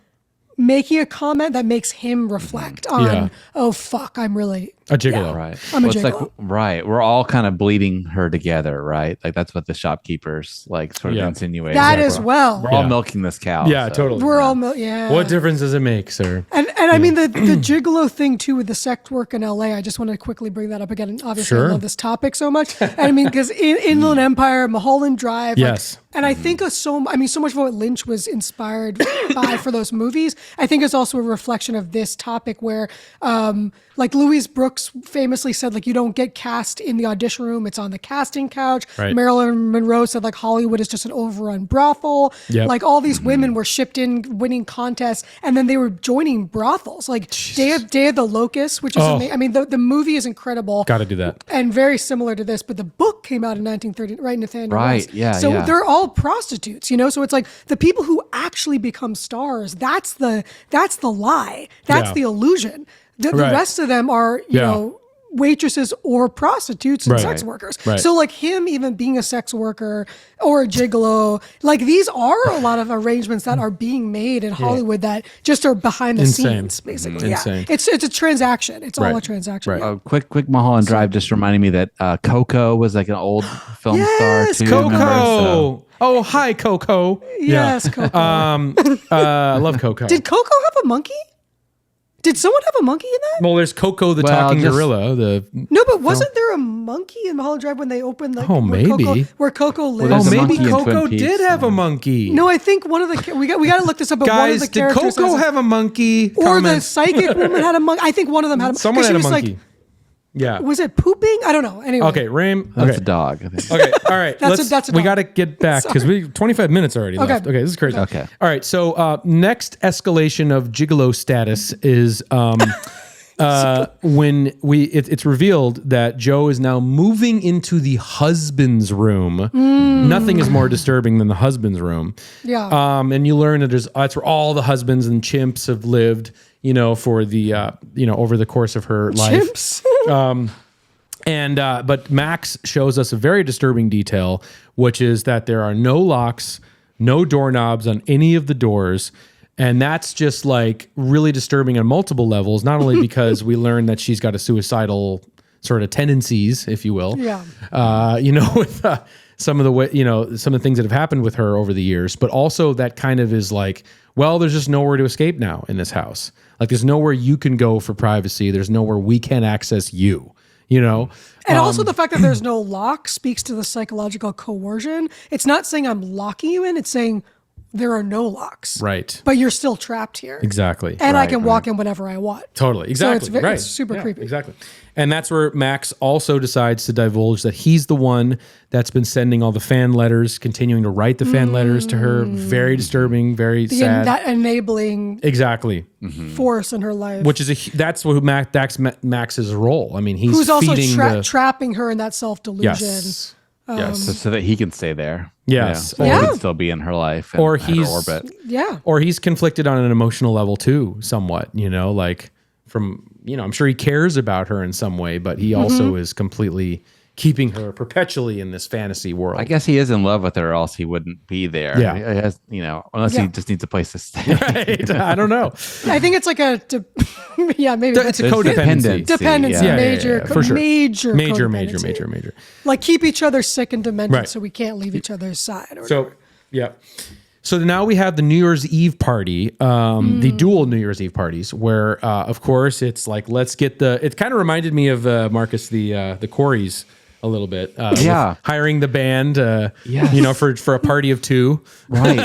Making a comment that makes him reflect on, oh fuck, I'm really a gigolo, yeah, right? I'm a it's gigolo. like right. We're all kind of bleeding her together, right? Like that's what the shopkeepers like sort of insinuate. That like as well. We're all milking this cow. Yeah, totally. We're all What difference does it make, sir? And I mean the gigolo thing too with the sex work in LA. I just want to quickly bring that up again. And obviously, I love this topic so much. And I mean, because in Inland Empire, Mulholland Drive, yes. And I think so much of what Lynch was inspired by for those movies, I think is also a reflection of this topic where, like Louise Brooks famously said, like, you don't get cast in the audition room, it's on the casting couch. Right. Marilyn Monroe said, like, Hollywood is just an overrun brothel. Yep. Like, all these women were shipped in winning contests, and then they were joining brothels. Like, Day of the Locust, which is amazing. I mean, the movie is incredible. Got to do that. And very similar to this, but the book came out in 1930, right, Nathaniel? Right, West. yeah, So yeah. they're all prostitutes, so it's like the people who actually become stars, that's the lie, that's the illusion. The rest of them are waitresses or prostitutes and sex workers. Right. So like him even being a sex worker or a gigolo, like these are a lot of arrangements that are being made in Hollywood that just are behind the scenes, basically. Insane. Yeah. It's a transaction. It's all a transaction. Right. Yeah. Quick Mulholland Drive just reminded me that Coco was like an old film star too. Coco. Remember? Oh, hi, Coco. Yes, Coco. I love Coco. Did Coco have a monkey? Did someone have a monkey in that? Well, there's Coco the talking gorilla. No, but wasn't there a monkey in Mulholland Drive when they opened like maybe where Coco lived? Well, there's a maybe monkey in Coco Twin Peaks, did have a monkey. No, I think one of the we got to look this up. But one of Guys, the did characters Coco have a monkey? or Comment. the psychic woman had a monkey. I think one of them had a monkey. Someone had a was monkey. Like, yeah. was it pooping? I don't know. Anyway. Okay, Ram. That's a dog. I think. Okay, all right. That's a we dog. got to get back because we 25 minutes already left. Okay, this is crazy. Okay. All right, so next escalation of gigolo status is when it's revealed that Joe is now moving into the husband's room. Nothing is more disturbing than the husband's room. Yeah. And you learn that that's where all the husbands and chimps have lived, for the over the course of her life. Chimps. But Max shows us a very disturbing detail, which is that there are no locks, no doorknobs on any of the doors. And that's just like really disturbing on multiple levels, not only because we learn that she's got a suicidal sort of tendencies, if you will. Yeah. With some of the things that have happened with her over the years, but also that kind of is like, well, there's just nowhere to escape now in this house. Like there's nowhere you can go for privacy. There's nowhere we can access you. And also the fact that there's no lock speaks to the psychological coercion. It's not saying I'm locking you in. It's saying there are no locks. Right. But you're still trapped here. Exactly. And I can walk in whenever I want. Totally. Exactly. So it's super creepy. Exactly. And that's where Max also decides to divulge that he's the one that's been sending all the fan letters, continuing to write the fan letters to her. Very disturbing, very sad. That enabling exactly force in her life. Which is that's what that's Max's role. I mean, he's who's also feeding trapping her in that self-delusion. Yes. Yes. So that he can stay there. Yes. Or he can still be in her life. And or her he's orbit. Yeah. Or he's conflicted on an emotional level too, somewhat, like from, I'm sure he cares about her in some way, but he also is completely keeping her perpetually in this fantasy world. I guess he is in love with her, or else he wouldn't be there. Yeah. He has, unless he just needs a place to stay. Right? I don't know. I think it's like maybe It's a codependency. Dependency, major, for sure. major, Major. Like keep each other sick and demented, Right. so we can't leave each other's side. So, yeah. So now we have the New Year's Eve party, the dual New Year's Eve parties, where, of course, it's like, let's get it kind of reminded me of, Marcus, the Coreys a little bit. Hiring the band, for a party of two. Right.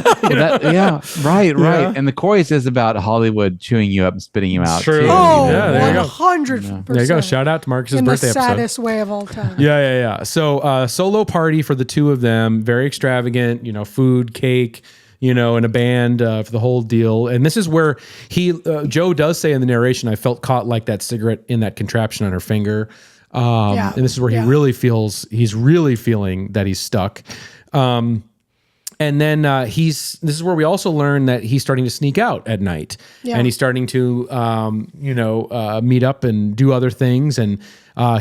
Right. And the chorus is about Hollywood chewing you up and spitting you out. True. Too, Oh, there you go. 100%. There you go. Shout out to Marcus's in birthday the episode. saddest way of all time. Yeah. So, solo party for the two of them, very extravagant, food, cake, and a band for the whole deal. And this is where Joe does say in the narration, I felt caught like that cigarette in that contraption on her finger. And this is where he's really feeling that he's stuck. And then this is where we also learn that he's starting to sneak out at night, and he's starting to, meet up and do other things. And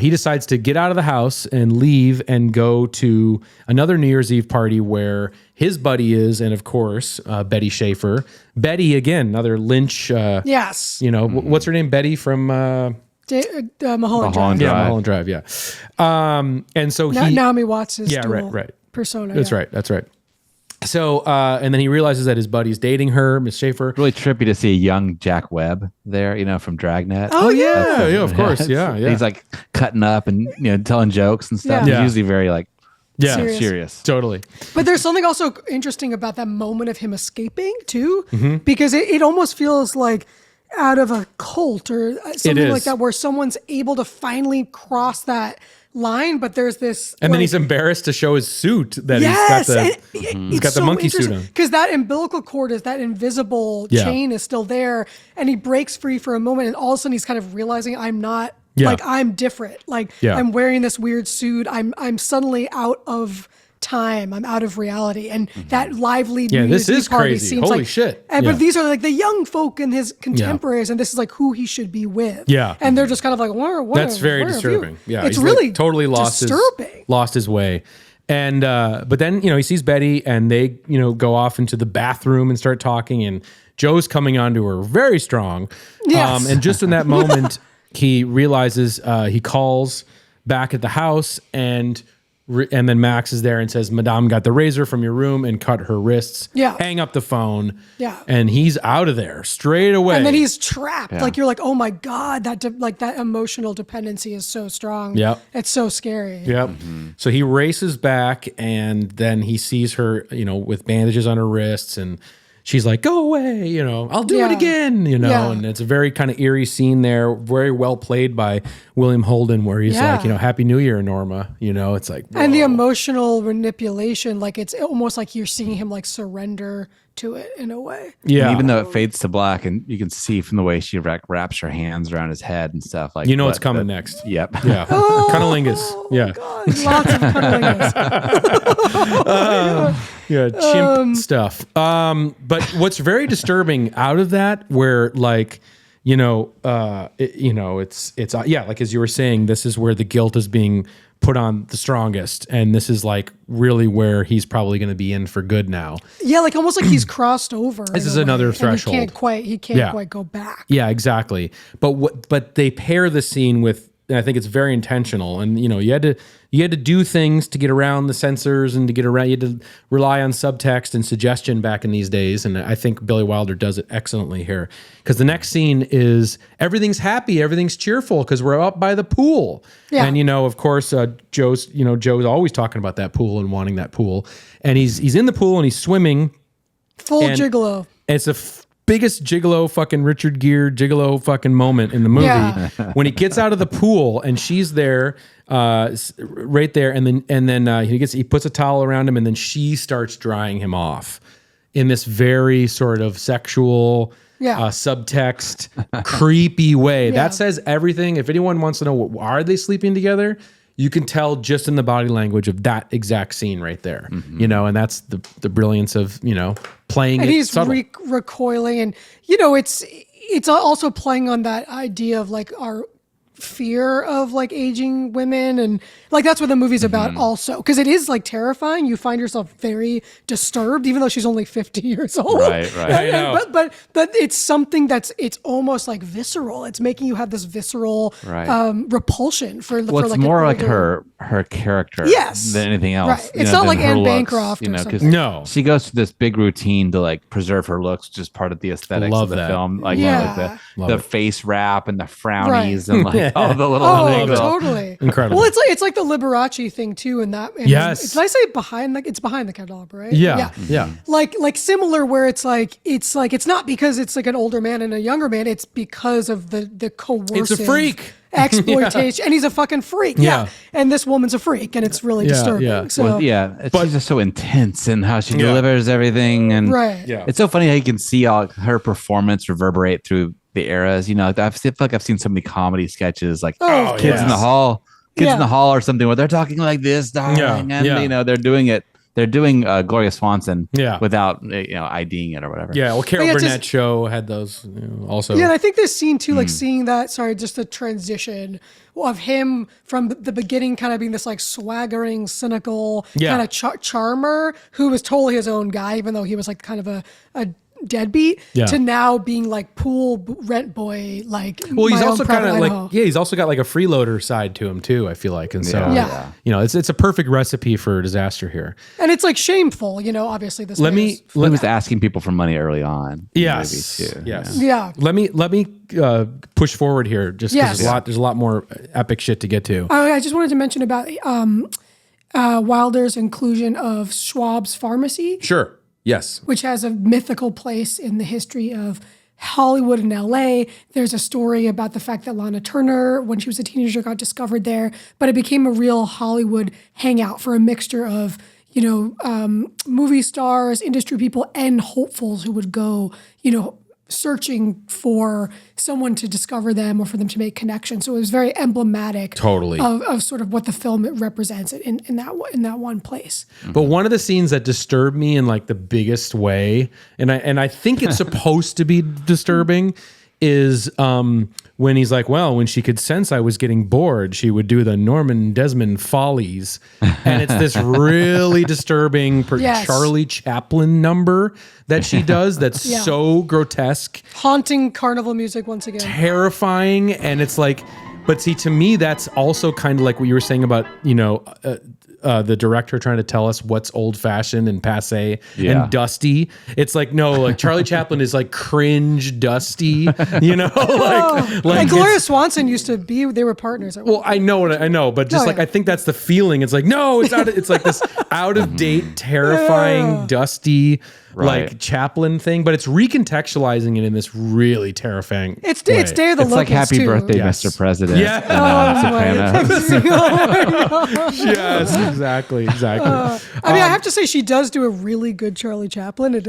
he decides to get out of the house and leave and go to another New Year's Eve party where his buddy is, and of course, Betty Schaefer. Betty, again, another Lynch. Yes. What's her name? Betty from Mulholland Drive. Yeah, Mulholland Drive. Yeah. And so Naomi Watts' right. persona. That's right. So, and then he realizes that his buddy's dating her, Miss Schaefer. Really trippy to see a young Jack Webb there, from Dragnet. Oh, yeah. Yeah, of course. Yeah. He's like cutting up and, telling jokes and stuff. Yeah. He's usually very serious. Totally. But there's something also interesting about that moment of him escaping too, Mm-hmm. because it almost feels like out of a cult or something like that, where someone's able to finally cross that line, but there's this, and then he's embarrassed to show his suit that he's got the monkey suit on, because that umbilical cord is that invisible chain is still there, and he breaks free for a moment, and all of a sudden he's kind of realizing I'm not I'm different, I'm wearing this weird suit, I'm suddenly out of time, I'm out of reality, and that lively New Year's Eve party crazy. seems Holy like shit. But these are like the young folk and his contemporaries, and this is like who he should be with. And they're just kind of like, what that's very disturbing. Yeah, it's he's really totally lost his way. And but then he sees Betty, and they go off into the bathroom and start talking, and Joe's coming onto her very strong. Yes. And just in that moment, he realizes he calls back at the house, and then Max is there and says, Madame got the razor from your room and cut her wrists. Hang up the phone. And he's out of there straight away. And then he's trapped. Like, you're like, oh my God, that emotional dependency is so strong. It's so scary. So he races back, and then he sees her, with bandages on her wrists, and she's like, go away, I'll do it again, and it's a very kind of eerie scene there, very well played by William Holden, where he's like, Happy New Year, Norma, it's like, whoa. And the emotional manipulation, like it's almost like you're seeing him like surrender to it in a way. Yeah. And even though it fades to black, and you can see from the way she wraps her hands around his head and stuff, like, what's coming next. Yep. Yeah. Cunnilingus. Yeah. God, lots of cunnilingus. Chimp stuff. But what's very disturbing out of that, where like, it's like as you were saying, this is where the guilt is being put on the strongest, and this is like really where he's probably going to be in for good now. Yeah, like almost like he's crossed over. This is another threshold. He can't quite go back. Yeah, exactly. But they pair the scene with, and I think it's very intentional. And you had to do things to get around the censors and you had to rely on subtext and suggestion back in these days. And I think Billy Wilder does it excellently here, because the next scene is everything's happy, everything's cheerful because we're up by the pool. Yeah. And of course, Joe's always talking about that pool and wanting that pool. And he's in the pool and he's swimming. Full gigolo. It's the biggest gigolo fucking Richard Gere gigolo fucking moment in the movie when he gets out of the pool and she's there right there, and then he puts a towel around him, and then she starts drying him off in this very sort of sexual subtext creepy way. That says everything. If anyone wants to know, are they sleeping together, you can tell just in the body language of that exact scene right there, and that's the brilliance of, playing and it he's subtle. recoiling, and, it's also playing on that idea of like our fear of like aging women, and like that's what the movie's about also, because it is like terrifying. You find yourself very disturbed even though she's only 50 years old. Right. I know. But it's something it's almost like visceral. It's making you have this visceral repulsion for it's like more like her character than anything else. Right. It's not like Anne Bancroft or something. No, she goes through this big routine to like preserve her looks, which is part of the aesthetics of the film. Like, the face wrap and the frownies and like all the little totally incredible. Well, it's like the Liberace thing too, in that. Did I say behind? Like it's behind the candelabra, right? Yeah. Like similar, where it's not because it's like an older man and a younger man. It's because of the coercive. It's a freak. Exploitation, and he's a fucking freak. Yeah, and this woman's a freak, and it's really disturbing. Yeah. So she's just so intense in how she delivers everything, and it's so funny how you can see all her performance reverberate through the eras. You know, I feel like I've seen so many comedy sketches, like Kids in the Hall, in the Hall, or something, where they're talking like this, darling, and you know they're doing it. They're doing Gloria Swanson without IDing it or whatever. Yeah, well, Carol Burnett show had those also. Yeah, and I think this scene too, like seeing that, just the transition of him from the beginning kind of being this like swaggering, cynical kind of charmer who was totally his own guy, even though he was like kind of a deadbeat, to now being like pool rent boy, like. Well, he's also kind of like he's also got like a freeloader side to him too, I feel like, and so it's a perfect recipe for disaster here, and it's like shameful, obviously this. He was asking people for money early on. Yes, too. Yeah. Let me push forward here, just because there's a lot more epic shit to get to. I just wanted to mention about Wilder's inclusion of Schwab's Pharmacy. Sure. Yes. Which has a mythical place in the history of Hollywood and LA. There's a story about the fact that Lana Turner, when she was a teenager, got discovered there, but it became a real Hollywood hangout for a mixture of, movie stars, industry people, and hopefuls who would go, searching for someone to discover them or for them to make connections. So it was very emblematic of sort of what the film represents in that one place. But one of the scenes that disturbed me in like the biggest way, and I think it's supposed to be disturbing, is when he's like, well, when she could sense I was getting bored, she would do the Norman Desmond Follies. And it's this really disturbing Charlie Chaplin number that she does that's so grotesque. Haunting carnival music once again. Terrifying. And it's like, but see, to me, that's also kind of like what you were saying about, the director trying to tell us what's old fashioned and passe and dusty. It's like, no, like Charlie Chaplin is like cringe dusty, like Gloria Swanson used to be, they were partners. Well, I know, but just I think that's the feeling. It's like, no, it's like this out of date, terrifying, dusty, like Chaplin thing, but it's recontextualizing it in this really terrifying It's Day of the Locusts, like Happy too. Birthday, Mr. President. Yeah. Yes, exactly. I have to say she does do a really good Charlie Chaplin. I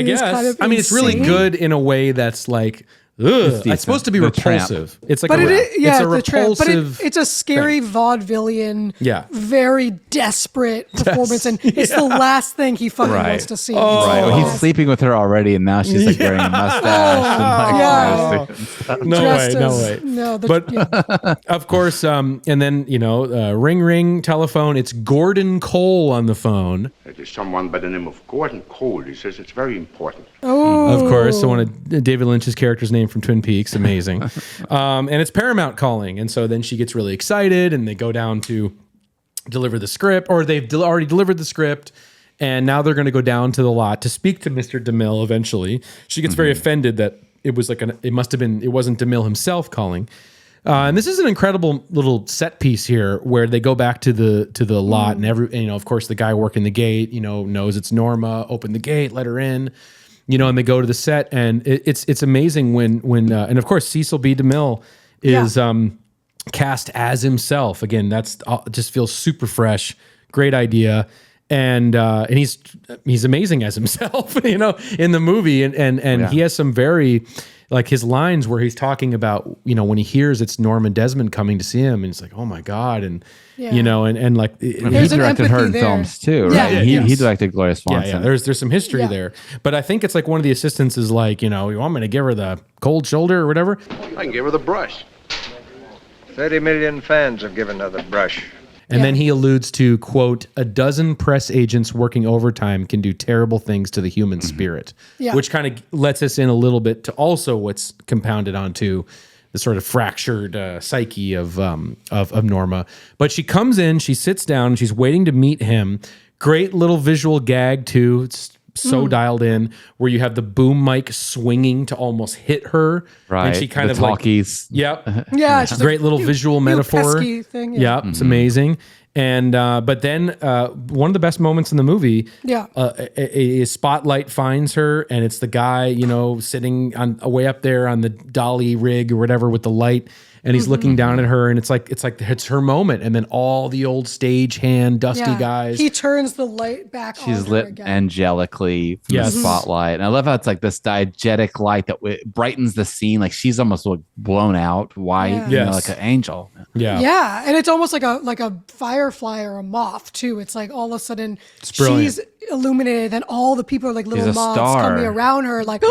guess. It's really good in a way that's like, it's supposed to be repulsive. It's like it's a repulsive. But it's a scary vaudevillian, very desperate performance, and it's the last thing he fucking wants to see. Well, he's sleeping with her already, and now she's like wearing a mustache. No way. No, but of course, and then ring telephone. It's Gordon Cole on the phone. There's someone by the name of Gordon Cole. He says it's very important. Of course, so one of David Lynch's character's name from Twin Peaks, amazing. And it's Paramount calling, and so then she gets really excited, and they go down to deliver the script, or they've already delivered the script, and now they're going to go down to the lot to speak to Mr. DeMille. Eventually, she gets very offended that it was it wasn't DeMille himself calling. And this is an incredible little set piece here where they go back to the lot, and of course the guy working the gate, knows it's Norma, open the gate, let her in. And they go to the set, and it's amazing when and of course Cecil B. DeMille is cast as himself again. That's just feels super fresh, great idea, and he's amazing as himself, in the movie, and he has some very like his lines where he's talking about when he hears it's Norman Desmond coming to see him, and he's like, oh my god, and and like he directed her in films too, right? He directed Gloria Swanson. There's some history there, but I think it's like one of the assistants is like, you want me to give her the cold shoulder or whatever. I can give her the brush. 30 million fans have given her the brush. And then he alludes to, quote, "A dozen press agents working overtime can do terrible things to the human spirit," which kind of lets us in a little bit to also what's compounded onto the sort of fractured psyche of Norma. But she comes in, she sits down, she's waiting to meet him. Great little visual gag too. It's so dialed in, where you have the boom mic swinging to almost hit her, right? And she kind of talkies. Yeah, it's a great little visual metaphor. Pesky thing, it's amazing. And but then one of the best moments in the movie, a spotlight finds her, and it's the guy, sitting on way up there on the dolly rig or whatever with the light. And he's looking down at her, and it's it's her moment. And then all the old stagehand, dusty guys. He turns the light back on. She's lit angelically from the spotlight. And I love how it's like this diegetic light that brightens the scene. Like she's almost blown out white, like an angel. Yeah. And it's almost like a firefly or a moth too. It's like all of a sudden she's illuminated, and all the people are like little moths coming around her, like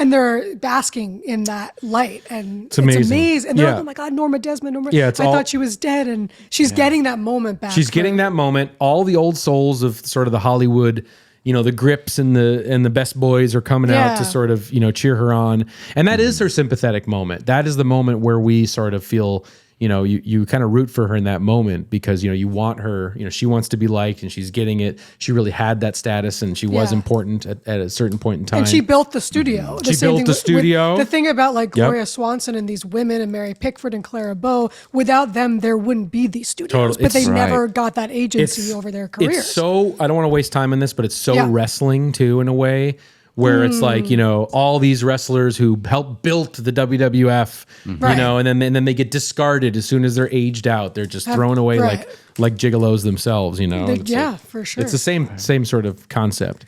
and they're basking in that light, and it's amazing. And they're like, "Oh my God, Norma Desmond! I thought she was dead," and she's getting that moment back. She's getting that moment. All the old souls of sort of the Hollywood, the grips and the best boys are coming out to sort of cheer her on, and that is her sympathetic moment. That is the moment where we sort of feel. You kind of root for her in that moment because, you want her, she wants to be liked, and she's getting it. She really had that status, and she was important at a certain point in time. And she built the studio. She built the studio. The thing about like Gloria Swanson and these women and Mary Pickford and Clara Bow, without them, there wouldn't be these studios. But they never got that agency over their careers. It's so, I don't want to waste time on this, but it's so wrestling too, in a way. Where it's like, all these wrestlers who helped build the WWF, and then they get discarded as soon as they're aged out. They're just thrown away like gigolos themselves, for sure. It's the same sort of concept.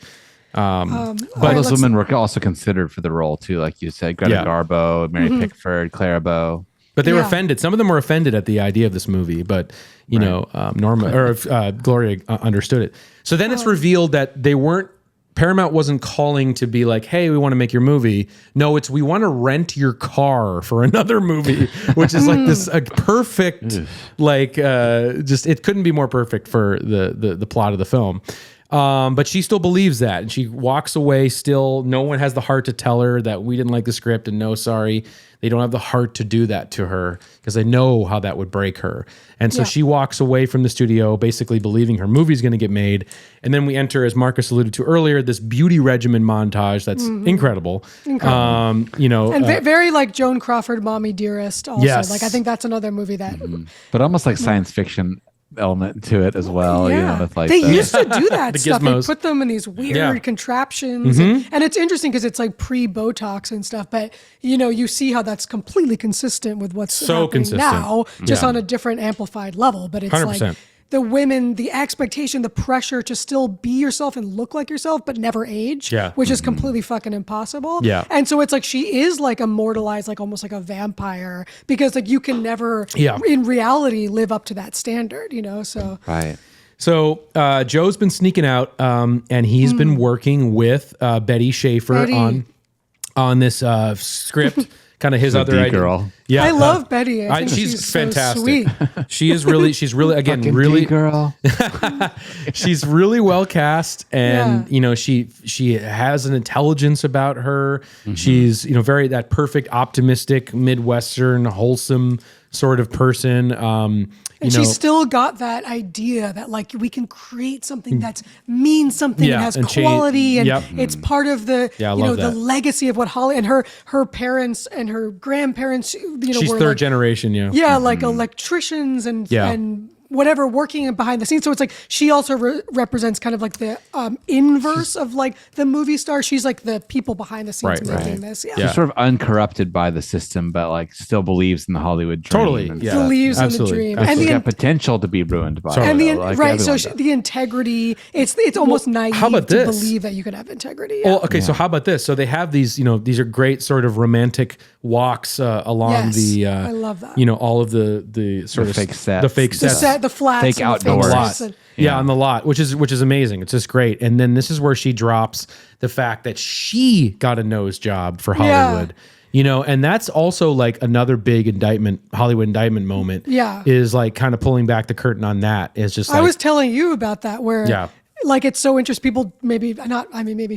But those women were also considered for the role too, like you said, Greta Garbo, Mary Pickford, Clara Bow. But they were offended. Some of them were offended at the idea of this movie, but Norma or Gloria understood it. So then it's revealed that Paramount wasn't calling to be like, "Hey, we want to make your movie." No, it's we want to rent your car for another movie, which is like this perfect, just it couldn't be more perfect for the plot of the film. But she still believes that, and she walks away still. No one has the heart to tell her that we didn't like the script, and no, sorry. They don't have the heart to do that to her because they know how that would break her. And so she walks away from the studio basically believing her movie's going to get made. And then we enter, as Marcus alluded to earlier, this beauty regimen montage that's incredible. And very like Joan Crawford, Mommy Dearest also. Yes. Like I think that's another movie that... But almost like science fiction element to it as well. With like they used to do that the stuff. gizmos. They put them in these weird contraptions, and it's interesting because it's like pre-Botox and stuff. But you see how that's completely consistent with what's happening now, just on a different amplified level. But it's 100%. like the women, the expectation, the pressure to still be yourself and look like yourself, but never age, which is completely fucking impossible. Yeah. And so it's like she is like immortalized, like almost like a vampire, because like you can never in reality live up to that standard, so. Right. So Joe's been sneaking out, and he's been working with Betty Schaefer on this script. Kind of his other idea. Girl. Yeah, I love Betty. I think she's so fantastic. Sweet. She's really again Fucking really girl. She's really well cast, and she has an intelligence about her. She's very that perfect, optimistic, Midwestern, wholesome sort of person. And she's still got that idea that like we can create something that means something and has and quality and it's part of the the legacy of what Holly and her parents and her grandparents she's were third like, generation like electricians and whatever working behind the scenes. So it's like she also represents kind of like the inverse of like the movie star. She's like the people behind the scenes making this. She's sort of uncorrupted by the system, but like still believes in the Hollywood dream. Totally, believes in the dream, and the potential to be ruined by and it. So the integrity. It's almost naive to believe that you could have integrity. Well, okay, so how about this? So they have these, these are great sort of romantic walks along the. I love that. All of the sort of fake sets, the flats, fake outdoors, on the lot, which is amazing. It's just great. And then this is where she drops the fact that she got a nose job for Hollywood. You know, and that's also like another big Hollywood indictment moment. Yeah. Is like kind of pulling back the curtain on that. It's just like, I was telling you about that where like it's so interesting. People maybe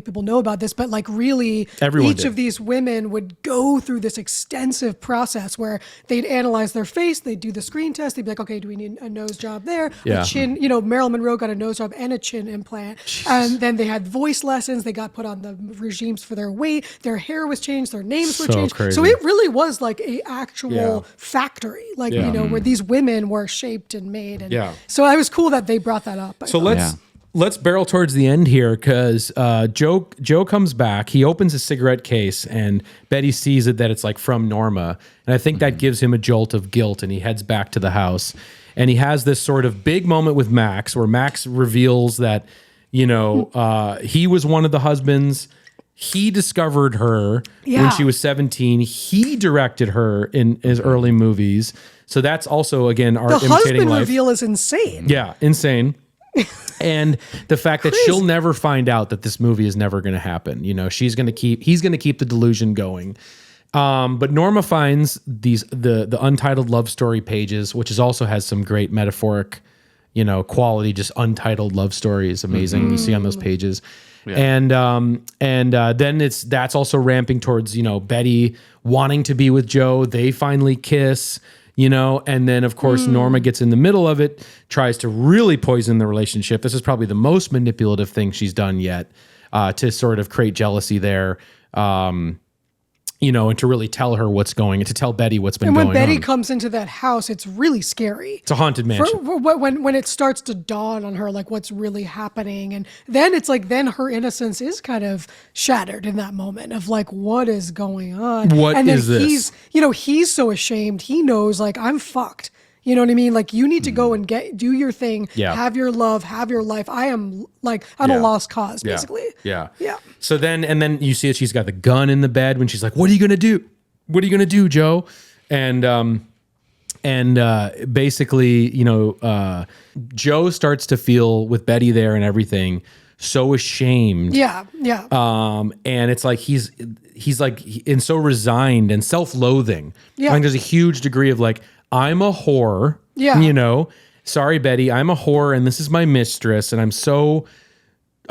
people know about this, but like really Everyone each did. of these women would go through this extensive process where they'd analyze their face, they'd do the screen test, they'd be like, okay, do we need a nose job there? Yeah. A chin, you know, Marilyn Monroe got a nose job and a chin implant. And then they had voice lessons, they got put on the regimes for their weight, their hair was changed, their names were changed. Crazy. So it really was like a actual factory, like, you know, where these women were shaped and made. And so it was cool that they brought that up. So let's barrel towards the end here because Joe comes back. He opens a cigarette case and Betty sees it that it's like from Norma. And I think that gives him a jolt of guilt and he heads back to the house. And he has this sort of big moment with Max where Max reveals that, you know, he was one of the husbands. He discovered her when she was 17. He directed her in his early movies. So that's also, again, our the imitating husband life. reveal is insane. Yeah, insane. And the fact that she'll never find out that this movie is never going to happen. You know, he's going to keep the delusion going. But Norma finds the untitled love story pages, which also has some great metaphoric, you know, quality. Just untitled love story is amazing. You see on those pages. Yeah. And then that's also ramping towards, you know, Betty wanting to be with Joe. They finally kiss. You know, and then of course Norma gets in the middle of it, tries to really poison the relationship. This is probably the most manipulative thing she's done yet, to sort of create jealousy there, you know, and to really tell her what's going, and to tell Betty what's been going on. And when Betty comes into that house, it's really scary. It's a haunted mansion. When it starts to dawn on her, like what's really happening. And then it's like, then her innocence is kind of shattered in that moment of like, what is going on? What and then is this? He's so ashamed. He knows like, I'm fucked. You know what I mean? Like you need to go and do your thing, have your love, have your life. I'm a lost cause, basically. Yeah. Yeah. So then you see that she's got the gun in the bed when she's like, what are you going to do? What are you going to do, Joe? And basically, you know, Joe starts to feel with Betty there and everything so ashamed. Yeah. Yeah. And it's like he's like and so resigned and self-loathing. Yeah. I think there's a huge degree of like, I'm a whore. Yeah. You know, sorry, Betty, I'm a whore and this is my mistress. And I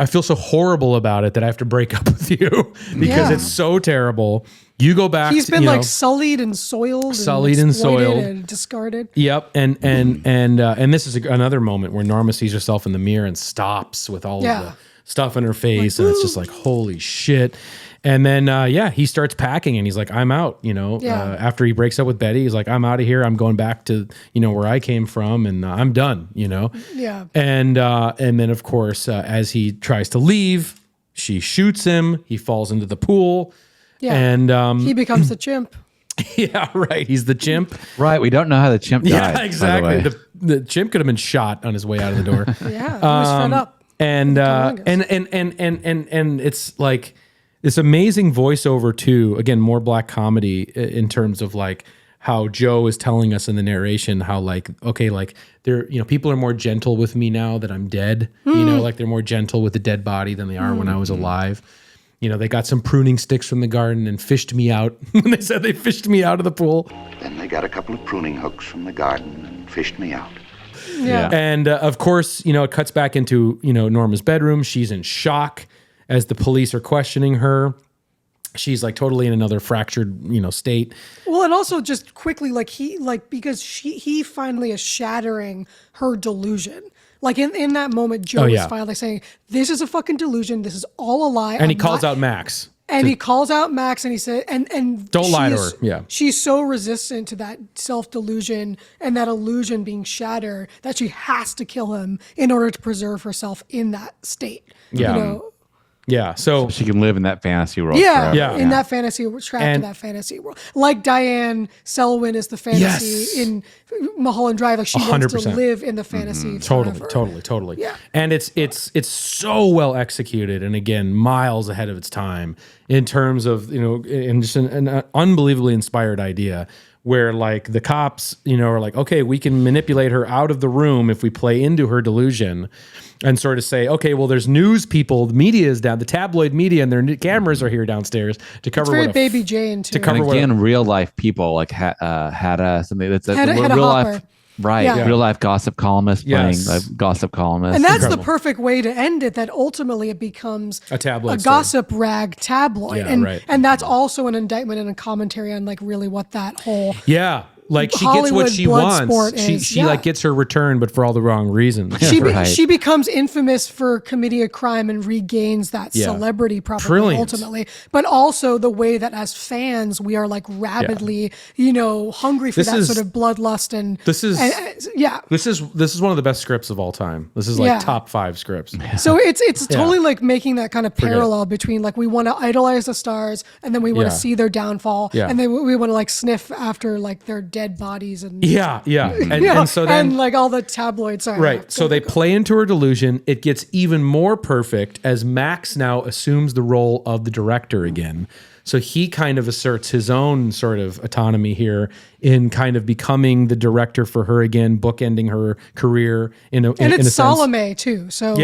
feel so horrible about it that I have to break up with you because it's so terrible. You go back. He's been like sullied and soiled. And discarded. Yep. And this is another moment where Norma sees herself in the mirror and stops with all of the stuff in her face. Like, and it's just like, holy shit. And then, he starts packing and he's like, I'm out, you know, after he breaks up with Betty, he's like, I'm out of here. I'm going back to, you know, where I came from and I'm done, you know? Yeah. And then of course, as he tries to leave, she shoots him. He falls into the pool. Yeah. And, he becomes the chimp. Yeah, right. He's the chimp. Right. We don't know how the chimp died. Yeah, exactly. The chimp could have been shot on his way out of the door. Yeah. He was fed up. And it's like, this amazing voiceover too. Again, more black comedy in terms of like how Joe is telling us in the narration how like, okay, like they're, you know, people are more gentle with me now that I'm dead. You know, like they're more gentle with the dead body than they are when I was alive. You know, they got some pruning sticks from the garden and fished me out. When they said they fished me out of the pool. Then they got a couple of pruning hooks from the garden and fished me out. Yeah. And of course, you know, it cuts back into, you know, Norma's bedroom. She's in shock as the police are questioning her. She's like totally in another fractured, you know, state. Well, and also just quickly, like because he finally is shattering her delusion. Like in that moment, Joe is finally saying, this is a fucking delusion. This is all a lie. And he calls out Max. And he calls out Max and he said, and don't lie to her. Yeah. She's so resistant to that self-delusion and that illusion being shattered that she has to kill him in order to preserve herself in that state. Yeah. You know? Yeah, so she can live in that fantasy world. Yeah, forever. in that fantasy, trapped in that fantasy world. Like Diane Selwyn is the fantasy in Mulholland Drive. Like she 100%. Wants to live in the fantasy. Totally. Yeah, and it's so well executed, and again, miles ahead of its time in terms of, you know, and just an unbelievably inspired idea where like the cops, you know, are like, okay, we can manipulate her out of the room if we play into her delusion and sort of say, okay, well, there's news people, the media is down, the tabloid media and their cameras are here downstairs to cover it's very Baby Jane too. To cover and again, real life people like had something that's Hedda real Hopper. life. Right, real life gossip columnist playing a gossip columnist, and that's the perfect way to end it. That ultimately it becomes a tabloid, gossip rag tabloid, and and that's also an indictment and a commentary on like really what that whole like she Hollywood gets what she blood sport wants. She like gets her return, but for all the wrong reasons. She becomes infamous for committing a crime and regains that celebrity probably ultimately. But also the way that as fans we are like rabidly, you know, hungry for sort of bloodlust and this is one of the best scripts of all time. This is like top 5 scripts. So it's totally like making that kind of parallel between like we want to idolize the stars and then we want to see their downfall and then we want to like sniff after like their dead bodies and and so then and like all the tabloids so they play into her delusion. It gets even more perfect as Max now assumes the role of the director again. So he kind of asserts his own sort of autonomy here in kind of becoming the director for her again, bookending her career in a Salome too. So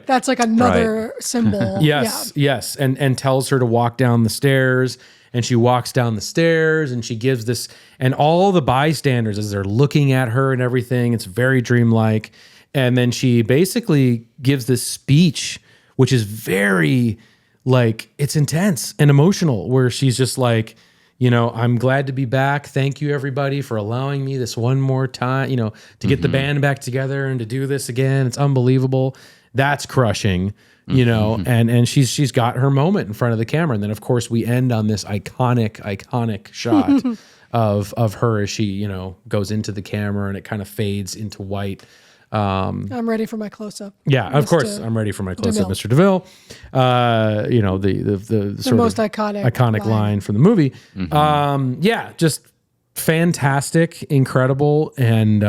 that's like another symbol. Yes, and tells her to walk down the stairs. And she walks down the stairs and she gives this, and all the bystanders as they're looking at her and everything, it's very dreamlike. And then she basically gives this speech, which is very like, it's intense and emotional, where she's just like, you know, I'm glad to be back. Thank you everybody for allowing me this one more time, you know, to get the band back together and to do this again. It's unbelievable. That's crushing. You know, and she's got her moment in front of the camera, and then of course we end on this iconic shot of her as she, you know, goes into the camera and it kind of fades into white. I'm ready for my close up. Yeah, of course, I'm ready for my close up, Mr. DeVille. You know, the sort most of iconic line from the movie. Just fantastic, incredible, and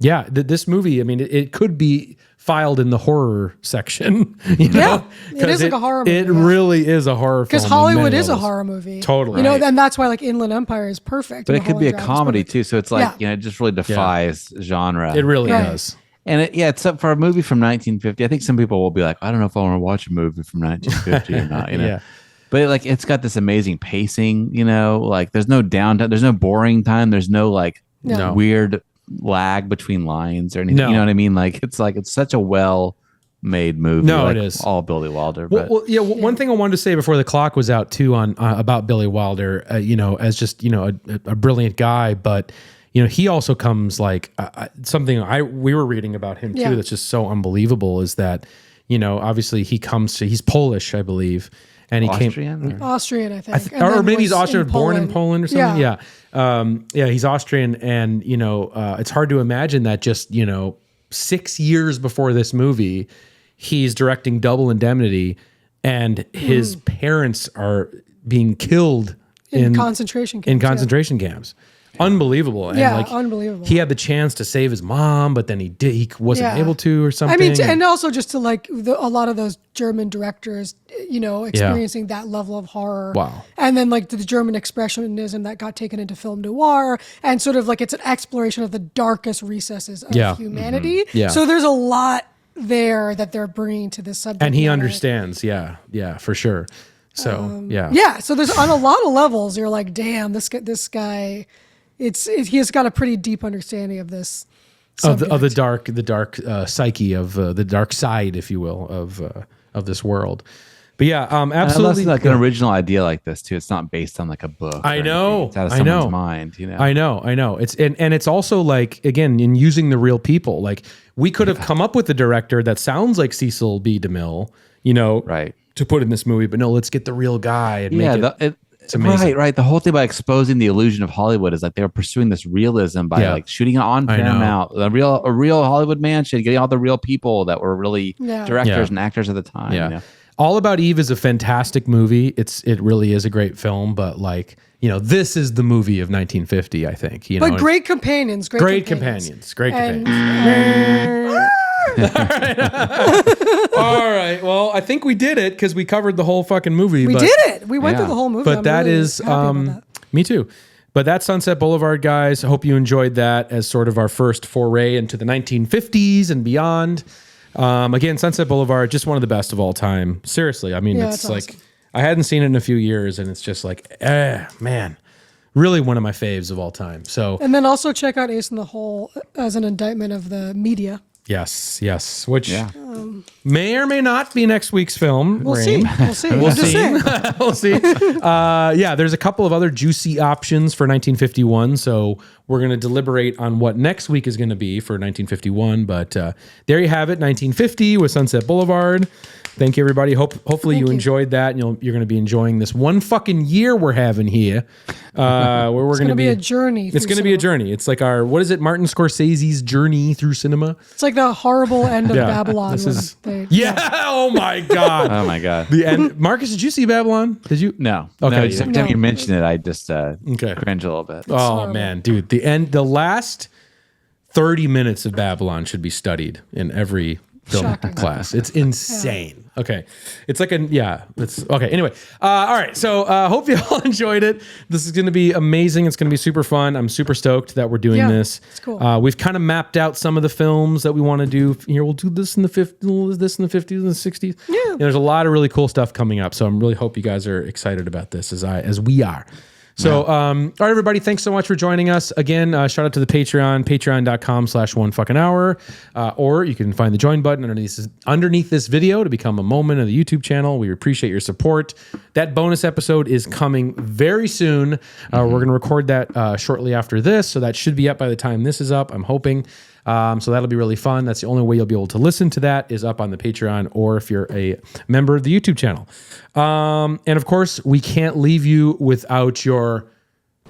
this movie. I mean, it could be filed in the horror section. You know? It is like a horror movie. It really is a horror film. Because Hollywood is a horror movie. Totally. You know, and that's why like Inland Empire is perfect. But it could be a comedy too. So it's like, you know, it just really defies genre. It really does. And it's up for a movie from 1950. I think some people will be like, I don't know if I want to watch a movie from 1950 or not, you know? But like, it's got this amazing pacing, you know, like there's no downtime, there's no boring time. There's no like weird lag between lines or anything. You know what I mean? Like it's such a well-made movie. No, like, it is all Billy Wilder. One thing I wanted to say before the clock was out too on about Billy Wilder, you know, as just, you know, a brilliant guy, but you know, he also comes like something we were reading about him too. That's just so unbelievable is that, you know, obviously he's Polish, I believe. And he Austrian, I think. Or maybe he's Austrian, born in Poland or something. He's Austrian. And, you know, it's hard to imagine that just, you know, 6 years before this movie, he's directing Double Indemnity and his parents are being killed in concentration camps. Unbelievable. And unbelievable. He had the chance to save his mom, but then he wasn't able to or something. I mean, and also just to like a lot of those German directors, you know, experiencing that level of horror. Wow. And then like the German expressionism that got taken into film noir and sort of like it's an exploration of the darkest recesses of humanity. So there's a lot there that they're bringing to this subject. And he understands. Yeah, for sure. So, so there's on a lot of levels, you're like, damn, this guy, he has got a pretty deep understanding of this subject. of the dark psyche of the dark side, if you will, of this world. But yeah, absolutely. Like an original idea like this too. It's not based on like a book. I know. It's out of someone's mind. You know. I know. It's and it's also like again in using the real people. Like we could have come up with a director that sounds like Cecil B. DeMille. You know, right. To put in this movie, but no, let's get the real guy and make it. It's amazing. Right. The whole thing about exposing the illusion of Hollywood is like they were pursuing this realism by like shooting it on Paramount, a real Hollywood mansion, getting all the real people that were really directors and actors at the time. Yeah. You know? All About Eve is a fantastic movie. It really is a great film, but like, you know, this is the movie of 1950, I think. You know, but great companions. Great companions. All right. Well, I think we did it because we covered the whole fucking movie. We did it. We went through the whole movie. But I'm that really is, happy about that. Me too. But that's Sunset Boulevard, guys. I hope you enjoyed that as sort of our first foray into the 1950s and beyond. Again, Sunset Boulevard, just one of the best of all time. Seriously. I mean, it's like, awesome. I hadn't seen it in a few years, and it's just like, man, really one of my faves of all time. So, and then also check out Ace in the Hole as an indictment of the media. Yes, which may or may not be next week's film. We'll see. We'll see. There's a couple of other juicy options for 1951, so we're going to deliberate on what next week is going to be for 1951. But there you have it, 1950 with Sunset Boulevard. Thank you, everybody. Hopefully you enjoyed that, and you're going to be enjoying this one fucking year we're having here. Where we're going to be a journey. It's going to be a journey. It's like our, what is it, Martin Scorsese's journey through cinema. It's like the horrible end of Babylon. Oh my god. Oh my god. The end. Marcus, did you see Babylon? Did you? No. Okay. No, every time you mention it, I just cringe a little bit. Oh man, dude. The last 30 minutes of Babylon should be studied in every film class. It's insane. Yeah. Okay. It's like it's okay. Anyway. All right. So hope you all enjoyed it. This is going to be amazing. It's going to be super fun. I'm super stoked that we're doing this. It's cool. We've kind of mapped out some of the films that we want to do here. We'll do this in the 50s, this in the 50s and the 60s. Yeah. There's a lot of really cool stuff coming up. So I'm really hope you guys are excited about this as we are. So, all right, everybody, thanks so much for joining us. Again, shout out to the Patreon, patreon.com/onefuckinghour. Or you can find the join button underneath this video to become a Moment of the YouTube channel. We appreciate your support. That bonus episode is coming very soon. We're going to record that shortly after this, so that should be up by the time this is up, I'm hoping. So that'll be really fun. That's the only way you'll be able to listen to that is up on the Patreon or if you're a member of the YouTube channel. And of course, we can't leave you without your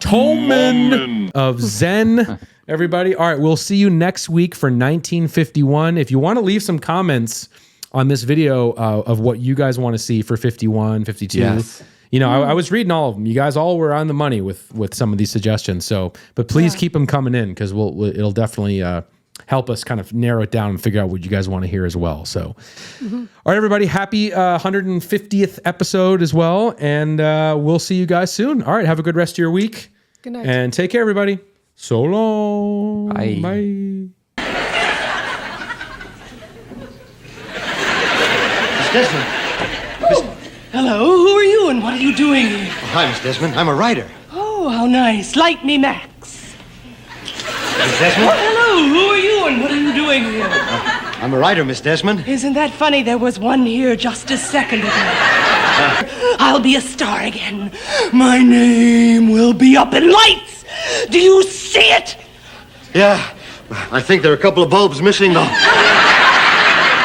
Momen of Zen, everybody. All right, we'll see you next week for 1951. If you want to leave some comments on this video of what you guys want to see for 51, 52. Yes. I was reading all of them. You guys all were on the money with some of these suggestions. So, but please keep them coming in because it'll definitely help us kind of narrow it down and figure out what you guys want to hear as well. So, all right, everybody, happy 150th episode as well. And we'll see you guys soon. All right, have a good rest of your week. Good night. And take care, everybody. So long. Bye. Bye. Miss Desmond. Hello, who are you and what are you doing here? Hi, Miss Desmond. I'm a writer. Oh, how nice. Light me, Max. Miss Desmond? Oh, hello, who are you and what are you doing here? I'm a writer, Miss Desmond. Isn't that funny? There was one here just a second ago. I'll be a star again. My name will be up in lights. Do you see it? Yeah, I think there are a couple of bulbs missing, though.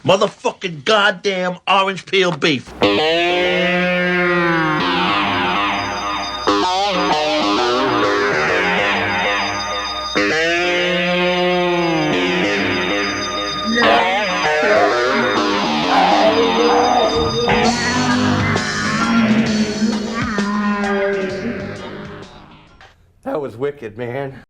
Motherfucking goddamn orange peel beef. That was wicked, man.